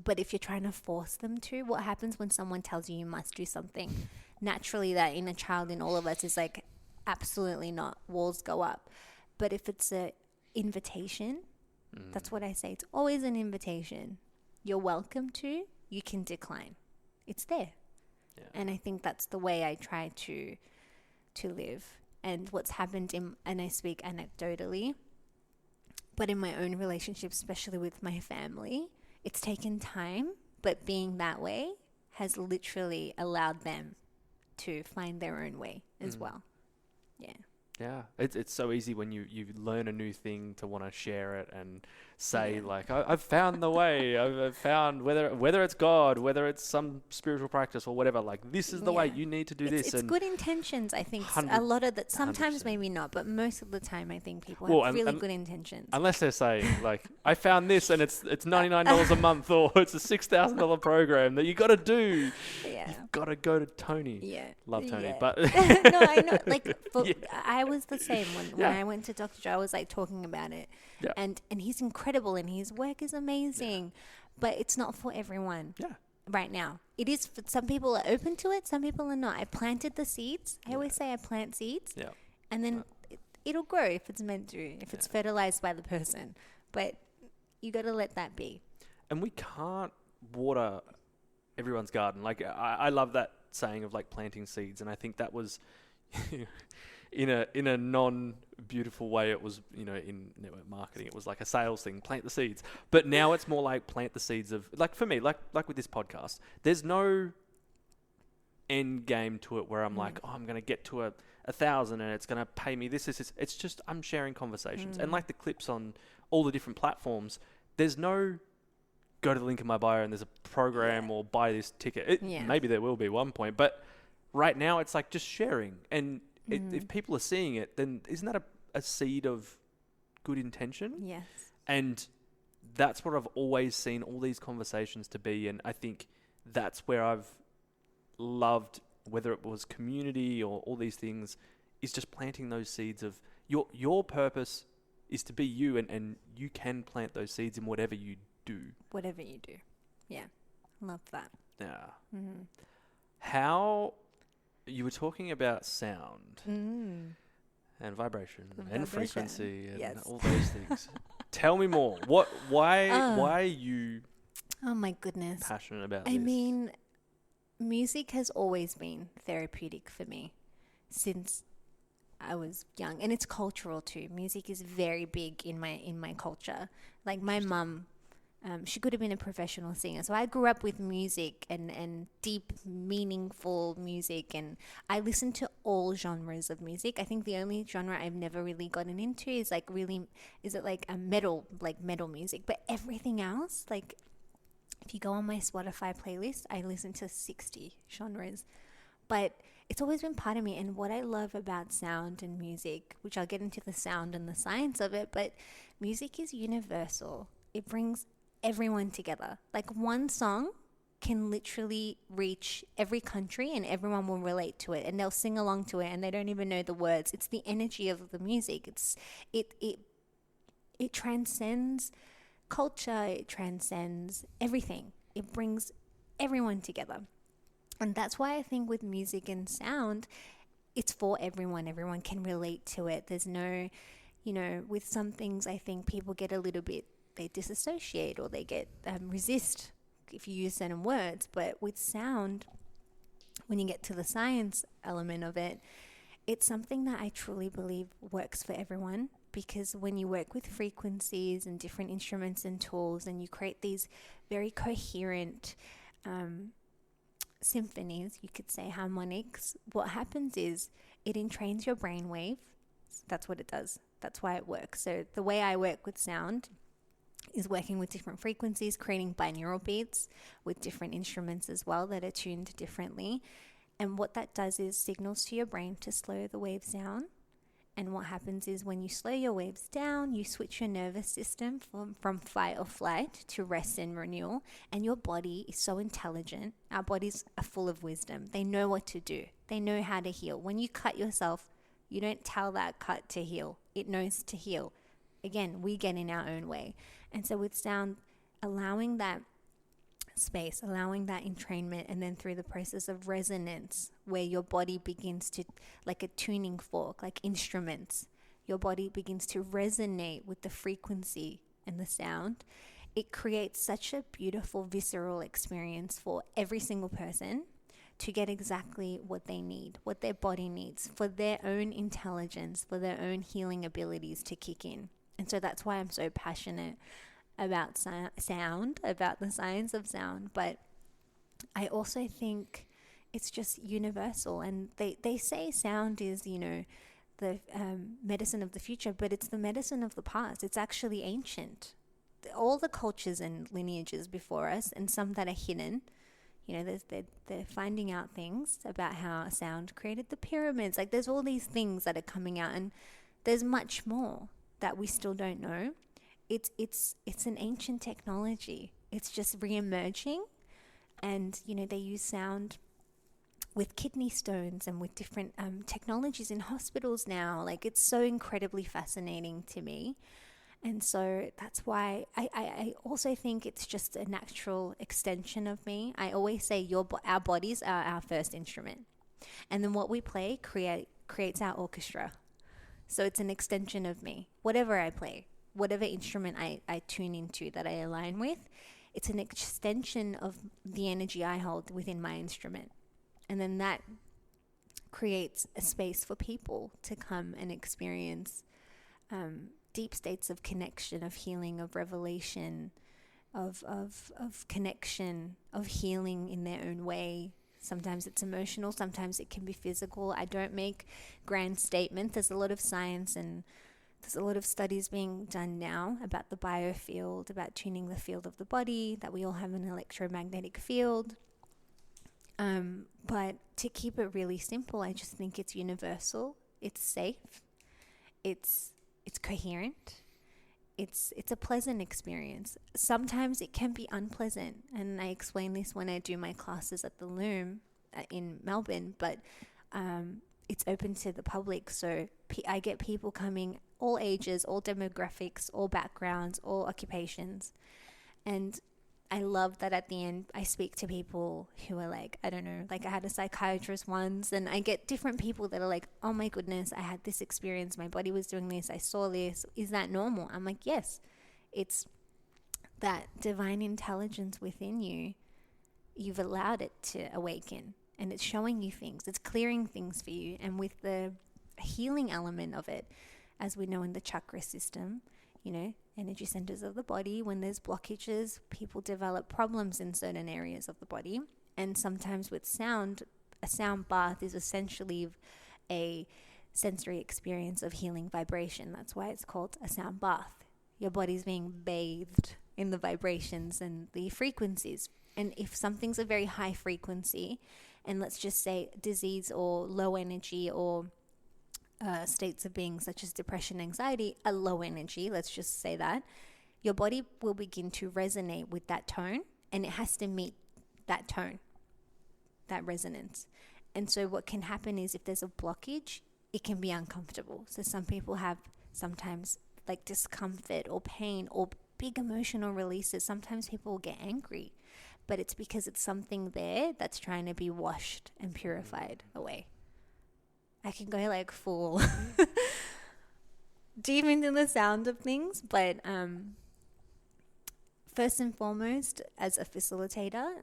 But if you're trying to force them to, what happens when someone tells you must do something? Naturally, that inner child in all of us is like, absolutely not. Walls go up. But if it's an invitation, that's what I say. It's always an invitation. You're welcome to. You can decline. It's there. Yeah. And I think that's the way I try to live. And what's happened and I speak anecdotally, but in my own relationship, especially with my family, it's taken time, but being that way has literally allowed them to find their own way as well. Yeah. Yeah. It's so easy when you learn a new thing to want to share it and say, like, I've found the way. I've found whether it's God, whether it's some spiritual practice or whatever, like, this is the way you need to do this. It's good intentions, I think. A lot of that, sometimes 100%. Maybe not, but most of the time I think people have really good intentions. Unless they're saying, like, I found this and it's $99 a month, or it's a $6,000 program that you got to do. Yeah. You've got to go to Tony. Yeah. Love Tony. But no, I know. Like, I was the same when I went to Dr. Joe. I was like talking about it. Yeah. And he's incredible and his work is amazing, but it's not for everyone right now. It is for some people are open to it, some people are not. I planted the seeds. I always say I plant seeds and then it'll grow if it's meant to, if it's fertilized by the person. But you got to let that be. And we can't water everyone's garden. Like, I love that saying of like planting seeds, and I think that was in a non-beautiful way. It was, you know, in network marketing, it was like a sales thing, plant the seeds. But now it's more like plant the seeds of, like, for me, like with this podcast, there's no end game to it where I'm like, oh, I'm going to get to 1,000 and it's going to pay me this. It's just, I'm sharing conversations. And like the clips on all the different platforms, there's no go to the link in my bio and there's a program or buy this ticket. Maybe there will be one point, but right now it's like just sharing. And if people are seeing it, then isn't that a seed of good intention? Yes. And that's what I've always seen all these conversations to be. And I think that's where I've loved, whether it was community or all these things, is just planting those seeds of your purpose is to be you, and you can plant those seeds in whatever you do. Whatever you do. Yeah. Love that. Yeah. Mm-hmm. How you were talking about sound Mm. and vibration The and vibration. frequency and Yes. all those things. Tell me more. Why are you Oh my goodness. passionate about I this? mean, music has always been therapeutic for me since I was young, and it's cultural too. Music is very big in my culture. Like my mum, she could have been a professional singer, so I grew up with music and deep, meaningful music, and I listen to all genres of music. I think the only genre I've never really gotten into is like metal music, but everything else, like if you go on my Spotify playlist, I listen to 60 genres. But it's always been part of me. And what I love about sound and music, which I'll get into the sound and the science of it, but music is universal. It brings everyone together. Like one song can literally reach every country and everyone will relate to it and they'll sing along to it and they don't even know the words. It's the energy of the music. It transcends culture, it transcends everything. It brings everyone together. And that's why I think with music and sound, it's for everyone. Everyone can relate to it. There's no, with some things I think people get a little bit, they disassociate or they get resist if you use certain words. But with sound, when you get to the science element of it, it's something that I truly believe works for everyone, because when you work with frequencies and different instruments and tools and you create these very coherent symphonies, you could say harmonics, what happens is it entrains your brainwave. That's what it does. That's why it works. So the way I work with sound is working with different frequencies, creating binaural beats with different instruments as well that are tuned differently. And what that does is signals to your brain to slow the waves down. And what happens is when you slow your waves down, you switch your nervous system from fight or flight to rest and renewal. And your body is so intelligent. Our bodies are full of wisdom. They know what to do. They know how to heal. When you cut yourself, you don't tell that cut to heal. It knows to heal. Again, we get in our own way. And so with sound, allowing that space, allowing that entrainment, and then through the process of resonance, where your body begins to, like a tuning fork, like instruments, your body begins to resonate with the frequency and the sound. It creates such a beautiful visceral experience for every single person to get exactly what they need, what their body needs for their own intelligence, for their own healing abilities to kick in. And so that's why I'm so passionate about sound, about the science of sound. But I also think it's just universal. And they say sound is, the medicine of the future, but it's the medicine of the past. It's actually ancient. All the cultures and lineages before us, and some that are hidden, they're finding out things about how sound created the pyramids. Like there's all these things that are coming out, and there's much more that we still don't know. It's an ancient technology. It's just re-emerging, and they use sound with kidney stones and with different technologies in hospitals now. Like it's so incredibly fascinating to me, and so that's why I also think it's just a natural extension of me. I always say our bodies are our first instrument, and then what we play creates our orchestra. So it's an extension of me. Whatever I play, whatever instrument I tune into that I align with, it's an extension of the energy I hold within my instrument. And then that creates a space for people to come and experience deep states of connection, of healing, of revelation, of connection, of healing in their own way. Sometimes it's emotional, sometimes it can be physical. I don't make grand statements. There's a lot of science and there's a lot of studies being done now about the biofield, about tuning the field of the body, that we all have an electromagnetic field. But to keep it really simple, I just think it's universal, it's safe, it's coherent, it's a pleasant experience. Sometimes it can be unpleasant, and I explain this when I do my classes at the Loom in Melbourne, but it's open to the public, so I get people coming all ages, all demographics, all backgrounds, all occupations, and I love that at the end I speak to people who are like, I don't know, like I had a psychiatrist once, and I get different people that are like, oh my goodness, I had this experience, my body was doing this, I saw this, is that normal? I'm like, yes, it's that divine intelligence within you. You've allowed it to awaken, and it's showing you things, it's clearing things for you. And with the healing element of it, as we know in the chakra system, you know, energy centers of the body, when there's blockages, people develop problems in certain areas of the body. And sometimes with sound, a sound bath is essentially a sensory experience of healing vibration. That's why it's called a sound bath. Your body's being bathed in the vibrations and the frequencies. And if something's a very high frequency, and let's just say disease or low energy or states of being such as depression, anxiety, are low energy, let's just say that, your body will begin to resonate with that tone, and it has to meet that tone, that resonance. And so what can happen is if there's a blockage, it can be uncomfortable. So some people have sometimes like discomfort or pain or big emotional releases. Sometimes people will get angry, but it's because it's something there that's trying to be washed and purified away. I can go like full deep into the sound of things, but first and foremost, as a facilitator,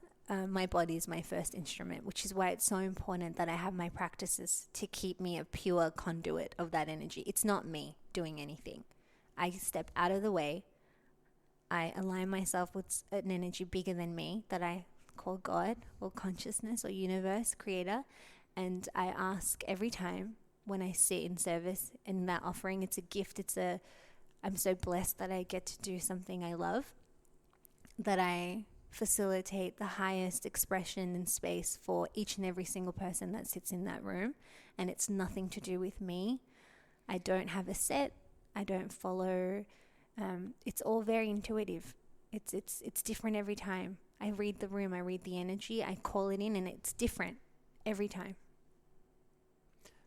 my body is my first instrument, which is why it's so important that I have my practices to keep me a pure conduit of that energy. It's not me doing anything. I step out of the way. I align myself with an energy bigger than me that I call God or consciousness or universe, creator. And I ask every time when I sit in service in that offering, it's a gift. I'm so blessed that I get to do something I love, that I facilitate the highest expression in space for each and every single person that sits in that room. And it's nothing to do with me. I don't have a set. I don't follow. It's all very intuitive. It's different every time. I read the room, I read the energy, I call it in, and it's different every time.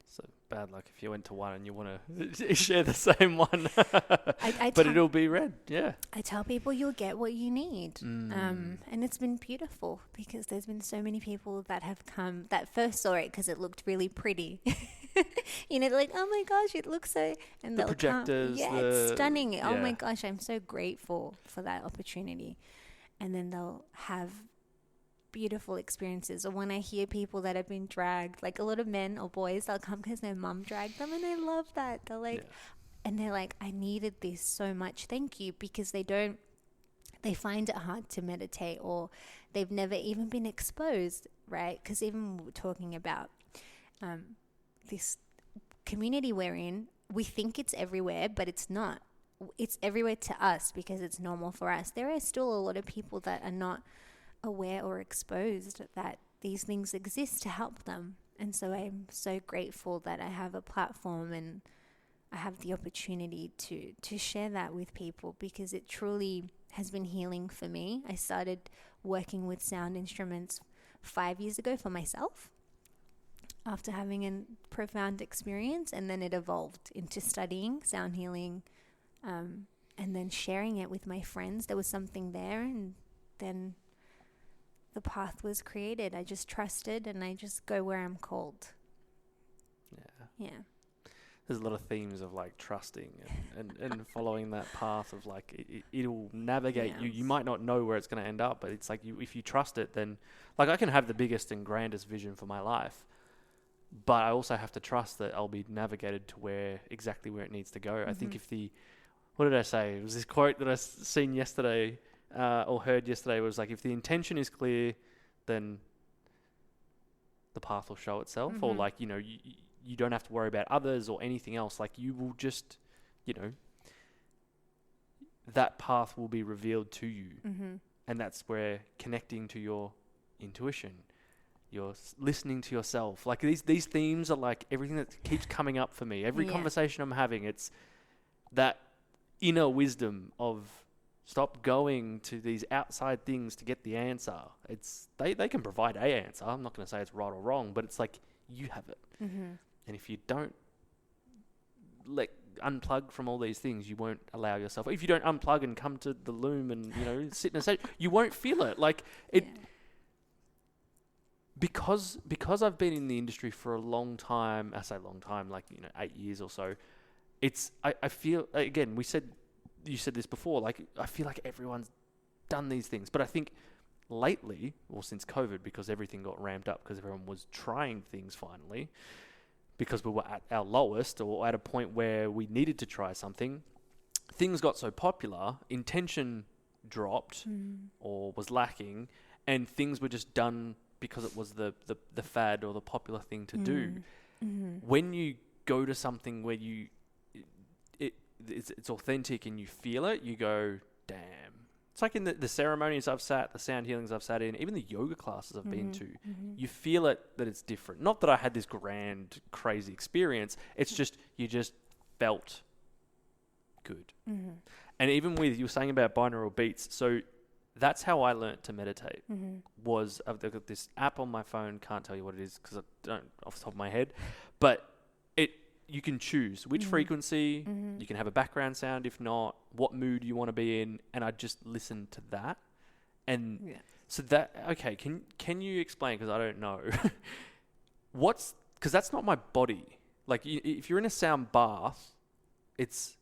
So bad luck if you went to one and you want to share the same one. But it'll be read, yeah. I tell people you'll get what you need. And it's been beautiful because there's been so many people that have come that first saw it because it looked really pretty. You know, they're like, oh my gosh, it looks so... And the projectors. It's stunning. Yeah. Oh my gosh, I'm so grateful for that opportunity. And then they'll have beautiful experiences. Or when I hear people that have been dragged, like a lot of men or boys, they'll come because their mum dragged them, and I love that. They're like, and they're like, I needed this so much, thank you, because they find it hard to meditate, or they've never even been exposed, right? Because even we're talking about this community we're in, we think it's everywhere, but it's not. It's everywhere to us because it's normal for us. There are still a lot of people that are not aware or exposed that these things exist to help them. And so I'm so grateful that I have a platform and I have the opportunity to share that with people, because it truly has been healing for me. I started working with sound instruments 5 years ago for myself after having a profound experience, and then it evolved into studying sound healing, and then sharing it with my friends. There was something there, and then the path was created. I just trusted, and I just go where I'm called. Yeah. There's a lot of themes of like trusting and following that path of like it'll navigate you. You might not know where it's going to end up, but it's like if you trust it, then like I can have the biggest and grandest vision for my life, but I also have to trust that I'll be navigated to exactly where it needs to go. I think what did I say? It was this quote that I seen yesterday or heard yesterday. Was like, if the intention is clear, then the path will show itself. Or like, you know, you don't have to worry about others or anything else. Like you will just, you know, that path will be revealed to you. And that's where connecting to your intuition, you're listening to yourself. Like these themes are like everything that keeps coming up for me. Every conversation I'm having, it's that inner wisdom of stop going to these outside things to get the answer. It's they can provide a answer. I'm not going to say it's right or wrong, but it's like you have it. Mm-hmm. And if you don't unplug from all these things, you won't allow yourself. If you don't unplug and come to the loom and sit in a stage, you won't feel it. Like it. Yeah. Because I've been in the industry for a long time, I say long time, 8 years or so, I feel, again, you said this before, like, I feel like everyone's done these things. But I think lately, or since COVID, because everything got ramped up, because everyone was trying things finally, because we were at our lowest or at a point where we needed to try something, things got so popular, intention dropped or was lacking, and things were just done because it was the fad or the popular thing to do. Mm-hmm. When you go to something where it's authentic and you feel it, you go, damn. It's like in the ceremonies I've sat, the sound healings I've sat in, even the yoga classes I've been to, you feel it that it's different. Not that I had this grand, crazy experience. It's just, you just felt good. Mm-hmm. And even with, you were saying about binaural beats, so that's how I learnt to meditate. Was I've got this app on my phone, can't tell you what it is because I don't off the top of my head, but you can choose which frequency, you can have a background sound if not, what mood you want to be in, and I just listen to that. And so that, okay, can you explain, because I don't know, because that's not my body. Like if you're in a sound bath, it's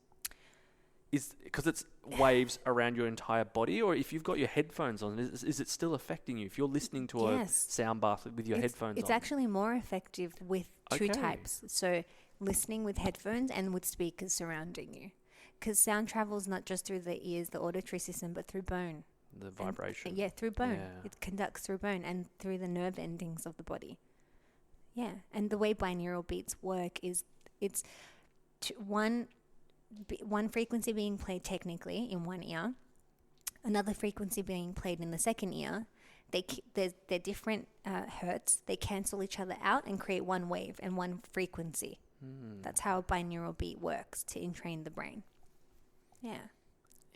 because it's waves around your entire body, or if you've got your headphones on, is it still affecting you? If you're listening to a sound bath with your headphones on. It's actually more effective with two types. So listening with headphones and with speakers surrounding you. Because sound travels not just through the ears, the auditory system, but through bone. The vibration. Through bone. Yeah. It conducts through bone and through the nerve endings of the body. Yeah. And the way binaural beats work is it's one frequency being played technically in one ear, another frequency being played in the second ear. They're different hertz. They cancel each other out and create one wave and one frequency. That's how a binaural beat works to entrain the brain. Yeah.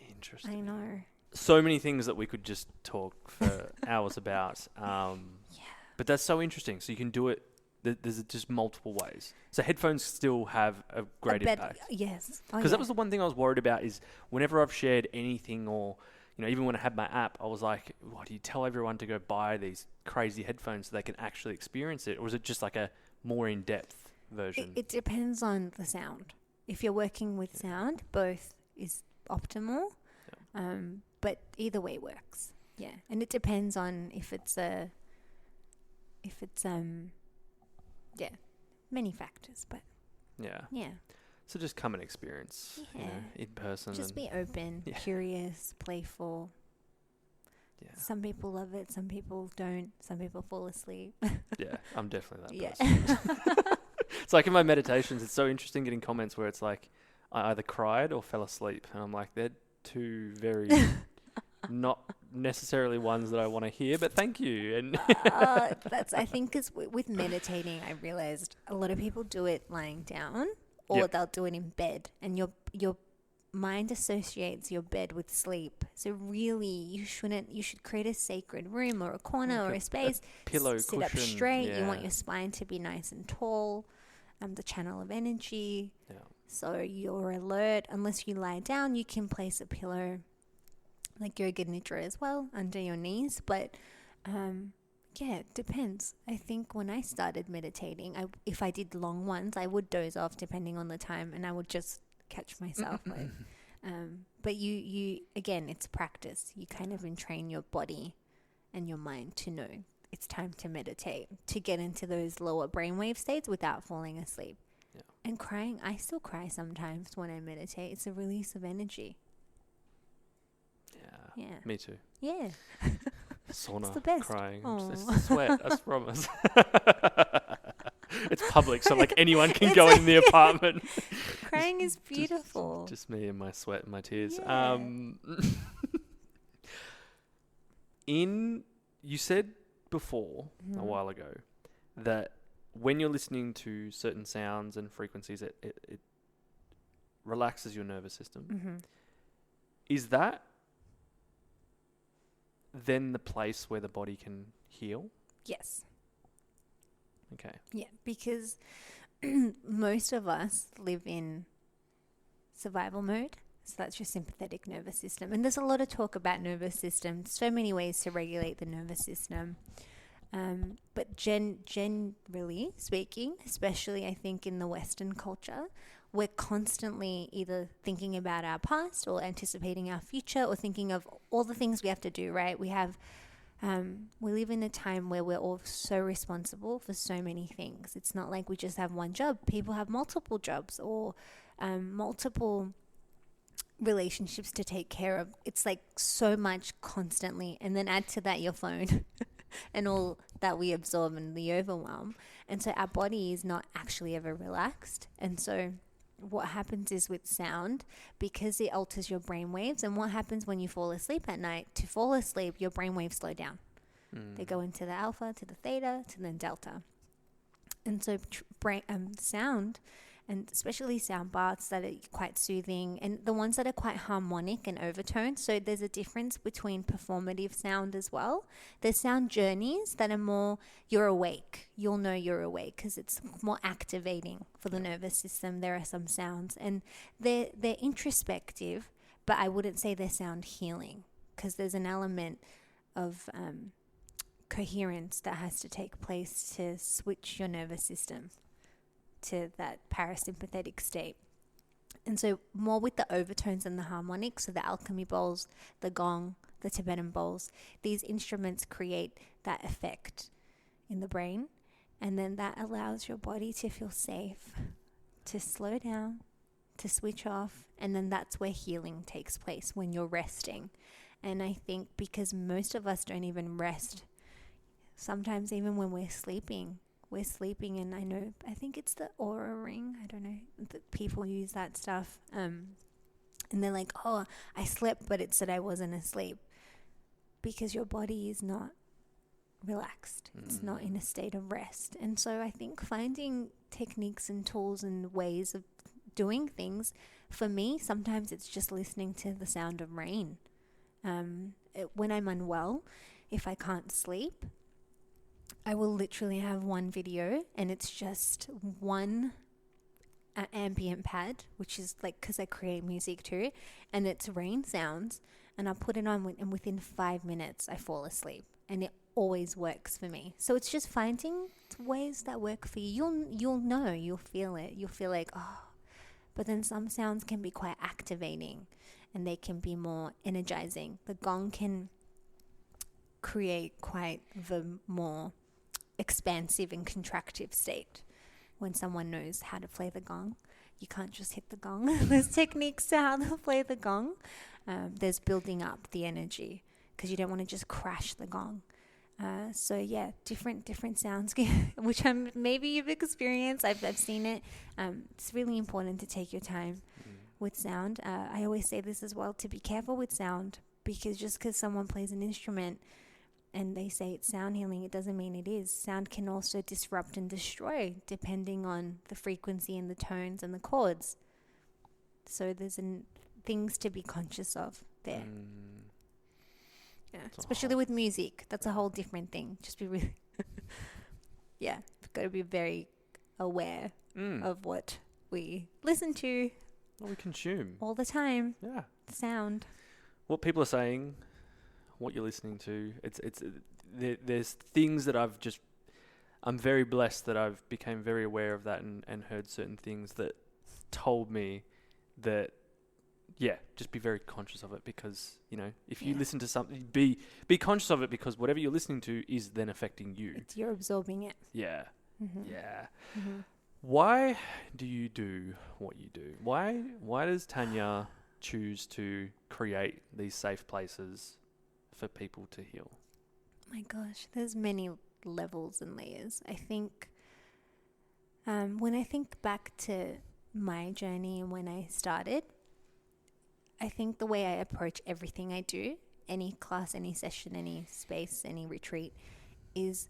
Interesting. I know. So many things that we could just talk for hours about. But that's so interesting. So you can do it. There's just multiple ways. So headphones still have a great impact. Yes. Because that was the one thing I was worried about is whenever I've shared anything or, even when I had my app, I was like, what do you tell everyone to go buy these crazy headphones so they can actually experience it? Or is it just like a more in-depth version? It depends on the sound. If you're working with sound, both is optimal. Yeah. But either way works. Yeah. And it depends on if it's many factors, but yeah. So just come and experience, in person. Just be open, curious, playful. Yeah. Some people love it, some people don't, some people fall asleep. Yeah, I'm definitely that person. It's like in my meditations, it's so interesting getting comments where it's like, I either cried or fell asleep. And I'm like, they're two very not necessarily ones that I want to hear, but thank you. And I think because with meditating, I realized a lot of people do it lying down or they'll do it in bed, and your mind associates your bed with sleep. So really, you should create a sacred room or a corner or a space. Pillow, sit cushion, up straight. You want your spine to be nice and tall. The channel of energy. Yeah. So you're alert. Unless you lie down, you can place a pillow, like yoga nidra as well, under your knees. But it depends. I think when I started meditating, if I did long ones, I would doze off depending on the time, and I would just catch myself. But you again, it's practice. You kind of entrain your body and your mind to know it's time to meditate, to get into those lower brainwave states without falling asleep. Yeah. And crying, I still cry sometimes when I meditate. It's a release of energy. Yeah. Me too. Yeah. Sauna, it's the best. Crying. It's the sweat, I promise. It's public, so like anyone can go in the apartment. Crying is beautiful. Just me and my sweat and my tears. Yeah. You said before, a while ago, that when you're listening to certain sounds and frequencies, it relaxes your nervous system. Mm-hmm. Is that then the place where the body can heal? Yes. Okay. Yeah, because most of us live in survival mode. So that's your sympathetic nervous system. And there's a lot of talk about nervous system, so many ways to regulate the nervous system. But generally speaking, especially I think in the Western culture, we're constantly either thinking about our past or anticipating our future or thinking of all the things we have to do, right? We live in a time where we're all so responsible for so many things. It's not like we just have one job. People have multiple jobs or multiple relationships to take care of. It's like so much constantly. And then add to that your phone and all that we absorb and the overwhelm. And so our body is not actually ever relaxed. And so what happens is with sound, because it alters your brain waves, and what happens when you fall asleep at night, to fall asleep, your brain waves slow down. They go into the alpha, to the theta, to the delta. And so sound, and especially sound baths that are quite soothing, and the ones that are quite harmonic and overtoned. So there's a difference between performative sound as well. There's sound journeys that are more, you're awake. You'll know you're awake because it's more activating for the nervous system. There are some sounds, and they're introspective, but I wouldn't say they're sound healing because there's an element of coherence that has to take place to switch your nervous system to that parasympathetic state. And so more with the overtones and the harmonics, so the alchemy bowls, the gong, the Tibetan bowls, these instruments create that effect in the brain, and then that allows your body to feel safe, to slow down, to switch off, and then that's where healing takes place, when you're resting. And I think because most of us don't even rest, sometimes even when we're sleeping, and I think it's the aura ring. I don't know that people use that stuff. And they're like, oh, I slept, but it said I wasn't asleep, because your body is not relaxed. It's not in a state of rest. And so I think finding techniques and tools and ways of doing things, for me, sometimes it's just listening to the sound of rain. When I'm unwell, if I can't sleep, I will literally have one video, and it's just one ambient pad, which is like, because I create music too, and it's rain sounds, and I'll put it on, and within 5 minutes I fall asleep, and it always works for me. So it's just finding ways that work for you. You'll know, you'll feel it. You'll feel like, oh, but then some sounds can be quite activating, and they can be more energizing. The gong can create quite the more expansive and contractive state when someone knows how to play the gong. You can't just hit the gong. There's techniques to how to play the gong. There's building up the energy, because you don't want to just crash the gong. So yeah, different sounds, which maybe you've experienced. I've seen it. It's really important to take your time with sound. I always say this as well, to be careful with sound, because just because someone plays an instrument and they say it's sound healing, it doesn't mean it is. Sound can also disrupt and destroy depending on the frequency and the tones and the chords. So there's things to be conscious of there. Yeah, especially with music. That's a whole different thing. Just be really... yeah, got to be very aware of what we listen to. What we consume. All the time. Yeah. Sound. What people are saying, what you're listening to, there's things that I'm very blessed that I've became very aware of that and heard certain things that told me that, yeah, just be very conscious of it, because, if you listen to something, be conscious of it, because whatever you're listening to is then affecting you. You're absorbing it. Yeah. Mm-hmm. Yeah. Mm-hmm. Why do you do what you do? Why does Tanya choose to create these safe places for people to heal? My gosh, there's many levels and layers. I think when I think back to my journey and when I started, I think the way I approach everything I do, any class, any session, any space, any retreat, is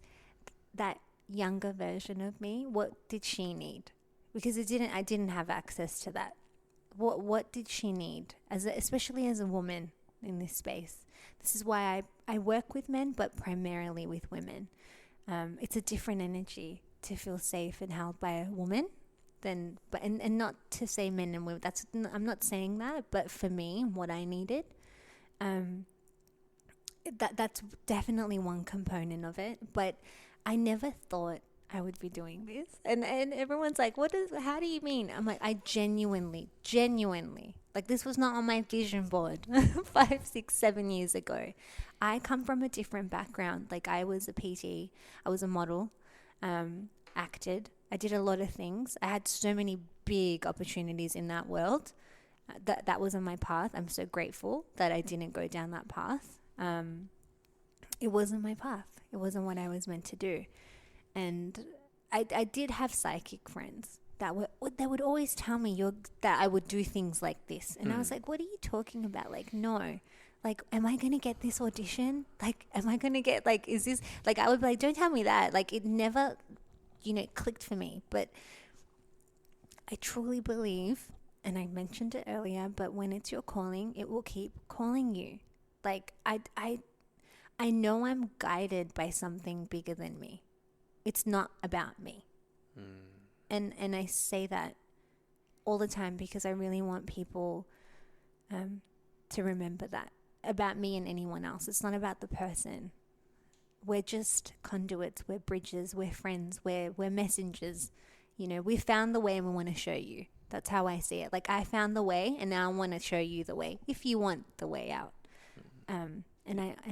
that younger version of me. What did she need? Because I didn't have access to that What did she need, especially as a woman in this space? This is why I work with men, but primarily with women. It's a different energy to feel safe and held by a woman and not to say men and women. I'm not saying that, but for me, what I needed, that's definitely one component of it. But I never thought I would be doing this. And everyone's like, how do you mean? I'm like, I genuinely, like this was not on my vision board 5, 6, 7 years ago. I come from a different background. Like I was a PT, I was a model, acted. I did a lot of things. I had so many big opportunities in that world. That wasn't my path. I'm so grateful that I didn't go down that path. It wasn't my path. It wasn't what I was meant to do. And I did have psychic friends that would always tell me that I would do things like this. And I was like, what are you talking about? Like, no. Like, am I going to get this audition? Like, am I going to get, like, is this, like, I would be like, don't tell me that. Like, it never, clicked for me. But I truly believe, and I mentioned it earlier, but when it's your calling, it will keep calling you. Like, I know I'm guided by something bigger than me. It's not about me. And I say that all the time because I really want people to remember that about me and anyone else. It's not about the person. We're just conduits. We're bridges. We're friends. We're messengers. We found the way and we want to show you. That's how I see it. Like I found the way and now I want to show you the way if you want the way out. And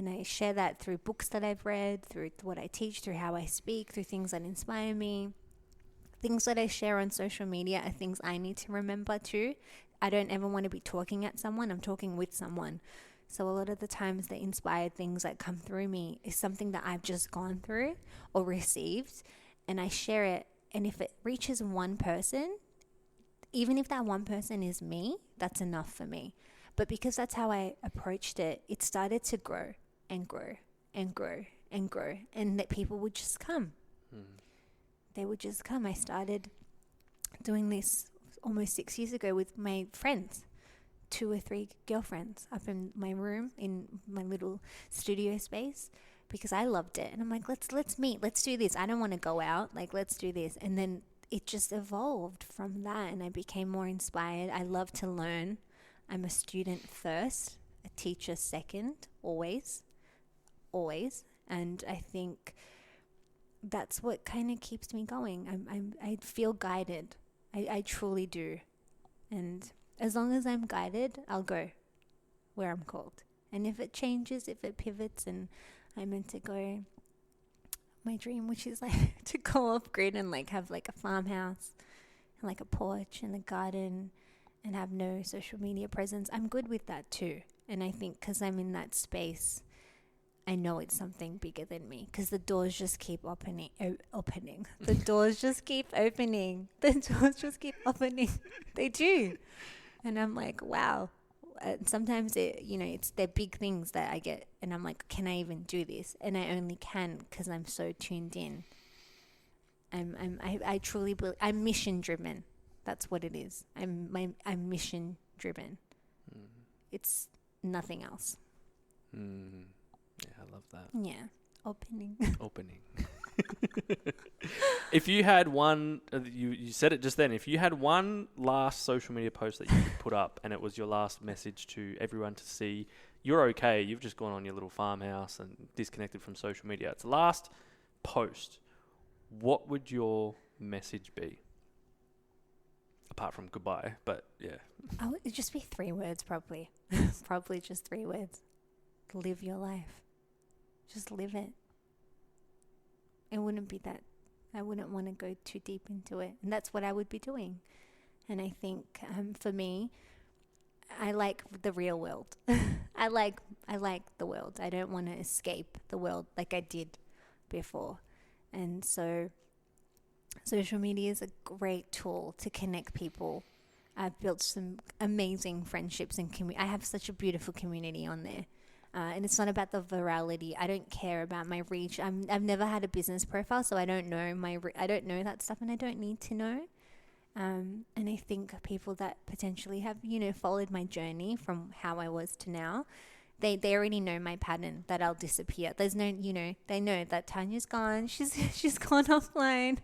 I share that through books that I've read, through what I teach, through how I speak, through things that inspire me. Things that I share on social media are things I need to remember too. I don't ever want to be talking at someone. I'm talking with someone. So a lot of the times the inspired things that come through me is something that I've just gone through or received, and I share it. And if it reaches one person, even if that one person is me, that's enough for me. But because that's how I approached it, it started to grow and grow and grow and grow. And that people would just come. They would just come. I started doing this almost 6 years ago with my friends, 2 or 3 girlfriends up in my room in my little studio space because I loved it. And I'm like, let's meet. Let's do this. I don't want to go out. Like, let's do this. And then it just evolved from that. And I became more inspired. I love to learn. I'm a student first, a teacher second, always. And I think that's what kind of keeps me going. I feel guided. I truly do. And as long as I'm guided, I'll go where I'm called. And if it changes, if it pivots and I'm meant to go, my dream, which is like to go off grid and like have like a farmhouse and like a porch and a garden and have no social media presence, I'm good with that too. And I think because I'm in that space, I know it's something bigger than me because the doors just keep opening. The doors just keep opening. The doors just keep opening. They do. And I'm like, wow. Sometimes they're big things that I get and I'm like, can I even do this? And I only can because I'm so tuned in. I truly believe I'm mission driven. That's what it is. I'm mission driven. It's nothing else. Yeah, I love that. Yeah. Opening. If you had one, you said it just then, if you had one last social media post that you could put up and it was your last message to everyone to see, you're okay, you've just gone on your little farmhouse and disconnected from social media. It's the last post. What would your message be? Apart from goodbye, but yeah. It'd just be 3 words probably. Probably just 3 words. Live your life. Just live it. It wouldn't be that. I wouldn't want to go too deep into it. And that's what I would be doing. And I think for me, I like the real world. I like the world. I don't want to escape the world like I did before. And so social media is a great tool to connect people. I've built some amazing friendships and I have such a beautiful community on there. And it's not about the virality. I don't care about my reach. I've never had a business profile, so I don't know I don't know that stuff, and I don't need to know. And I think people that potentially have, followed my journey from how I was to now, they already know my pattern, that I'll disappear. There's no, they know that Tanya's gone. She's gone offline.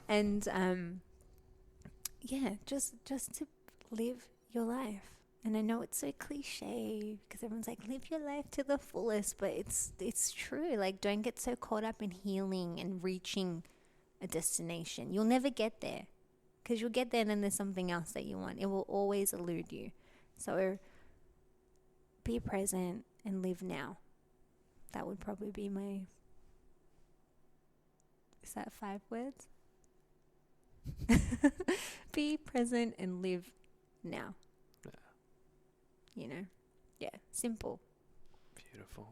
And just to live your life. And I know it's so cliche because everyone's like, live your life to the fullest, but it's true. Like, don't get so caught up in healing and reaching a destination. You'll never get there because you'll get there and then there's something else that you want. It will always elude you. So be present and live now. That would probably be my... Is that 5 words? Be present and live now. Simple. Beautiful.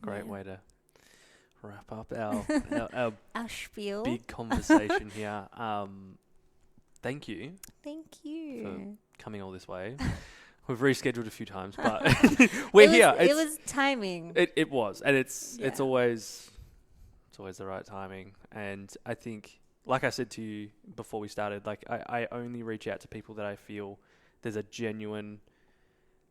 Great way to wrap up our our spiel. Big conversation here. Thank you for coming all this way. We've rescheduled a few times, but we're here. It was timing. It was, and it's always the right timing. And I think, like I said to you before we started, like I only reach out to people that I feel there's a genuine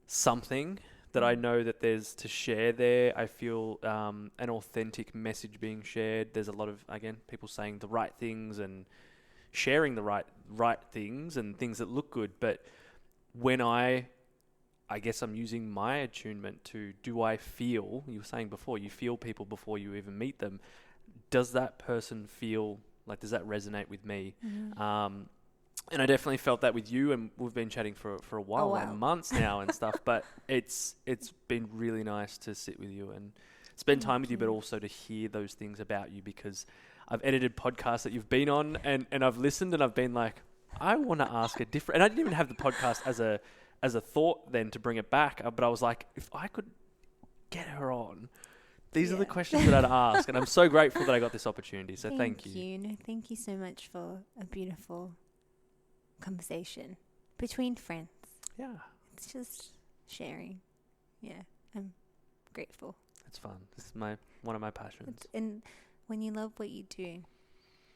something that I know that there's to share there. I feel an authentic message being shared. There's a lot of, again, people saying the right things and sharing the right things and things that look good. But when I guess I'm using my attunement to, do I feel, you were saying before, you feel people before you even meet them. Does that person feel, like, does that resonate with me? Mm-hmm. And I definitely felt that with you, and we've been chatting for a while, like months now and stuff. But it's been really nice to sit with you and spend time with you, but also to hear those things about you, because I've edited podcasts that you've been on, and I've listened, and I've been like, I want to ask a different. And I didn't even have the podcast as a thought then to bring it back, but I was like, if I could get her on, these are the questions that I'd ask, and I'm so grateful that I got this opportunity. So thank you. No, thank you so much for a beautiful conversation between friends. Yeah, it's just sharing. Yeah, I'm grateful. It's fun. This is one of my passions. And when you love what you do,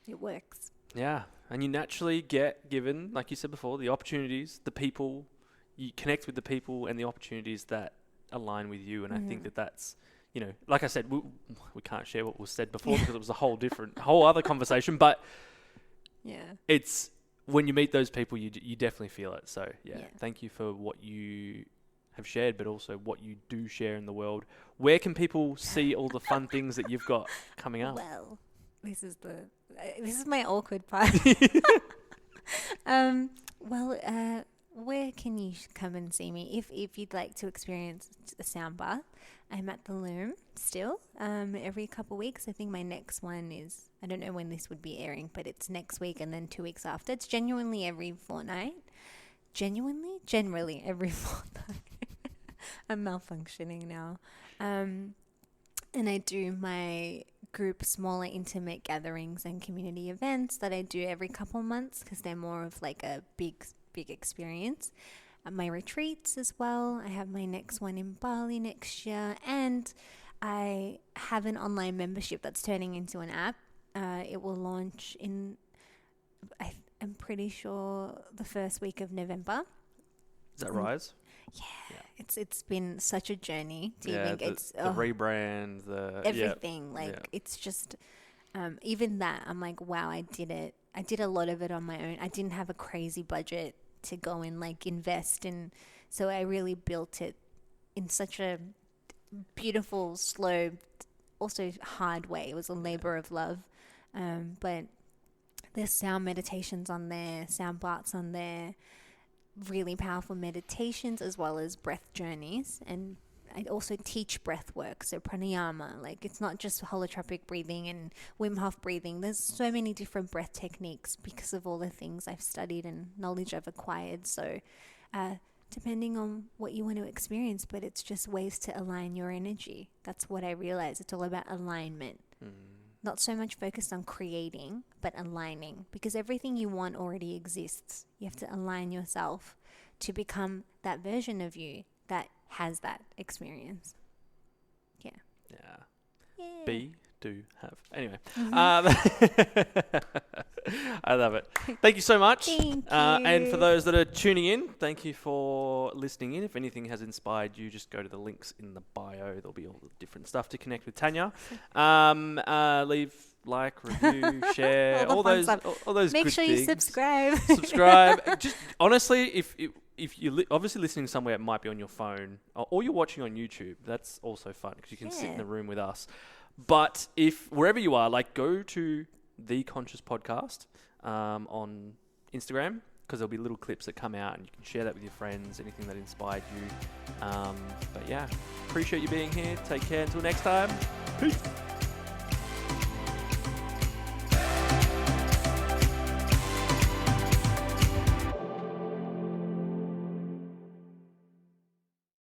it works. Yeah, and you naturally get given, like you said before, the opportunities, the people. You connect with the people and the opportunities that align with you, and I think that's, like I said, we can't share what was said before because it was a whole other conversation. But it's when you meet those people, you definitely feel it. So thank you for what you have shared, but also what you do share in the world. Where can people see all the fun things that you've got coming up? Well, this is my awkward part. Where can you come and see me? If you'd like to experience a sound bath, I'm at the Loom still, every couple of weeks. I think my next one is, I don't know when this would be airing, but it's next week and then 2 weeks after. It's genuinely every fortnight. Generally every fortnight. I'm malfunctioning now. And I do my group, smaller intimate gatherings and community events that I do every couple months because they're more of like a big experience. My retreats as well. I have my next one in Bali next year, and I have an online membership that's turning into an app. It will launch in, I'm pretty sure, the first week of November. Is that Rise? Yeah. It's been such a journey. The rebrand, everything. It's just, even that, I'm like, wow, I did it. I did a lot of it on my own. I didn't have a crazy budget to go and invest in. So I really built it in such a beautiful, slow, also hard way. It was a labor of love. But there's sound meditations on there, sound baths on there, really powerful meditations as well as breath journeys. And I also teach breath work, so pranayama. It's not just holotropic breathing and Wim Hof breathing. There's so many different breath techniques because of all the things I've studied and knowledge I've acquired. So depending on what you want to experience, but it's just ways to align your energy. That's what I realized. It's all about alignment. Not so much focused on creating, but aligning, because everything you want already exists. You have to align yourself to become that version of you that has that experience. Yeah. Be do have. Anyway, Mm-hmm. I love it. Thank you so much. Thank And for you. those that are tuning in, thank you for listening in. If anything has inspired you, just go to the links in the bio. There'll be all the different stuff to connect with Tanya. Leave, like, review, share, All the fun those, stuff. all those Make good sure things. you subscribe. Subscribe. Just honestly, if you're obviously listening somewhere, it might be on your phone, or you're watching on YouTube. That's also fun because you can sit in the room with us. But if wherever you are, like, go to The Conscious Podcast on Instagram, because there'll be little clips that come out and you can share that with your friends, anything that inspired you. But yeah, appreciate you being here. Take care until next time. Peace.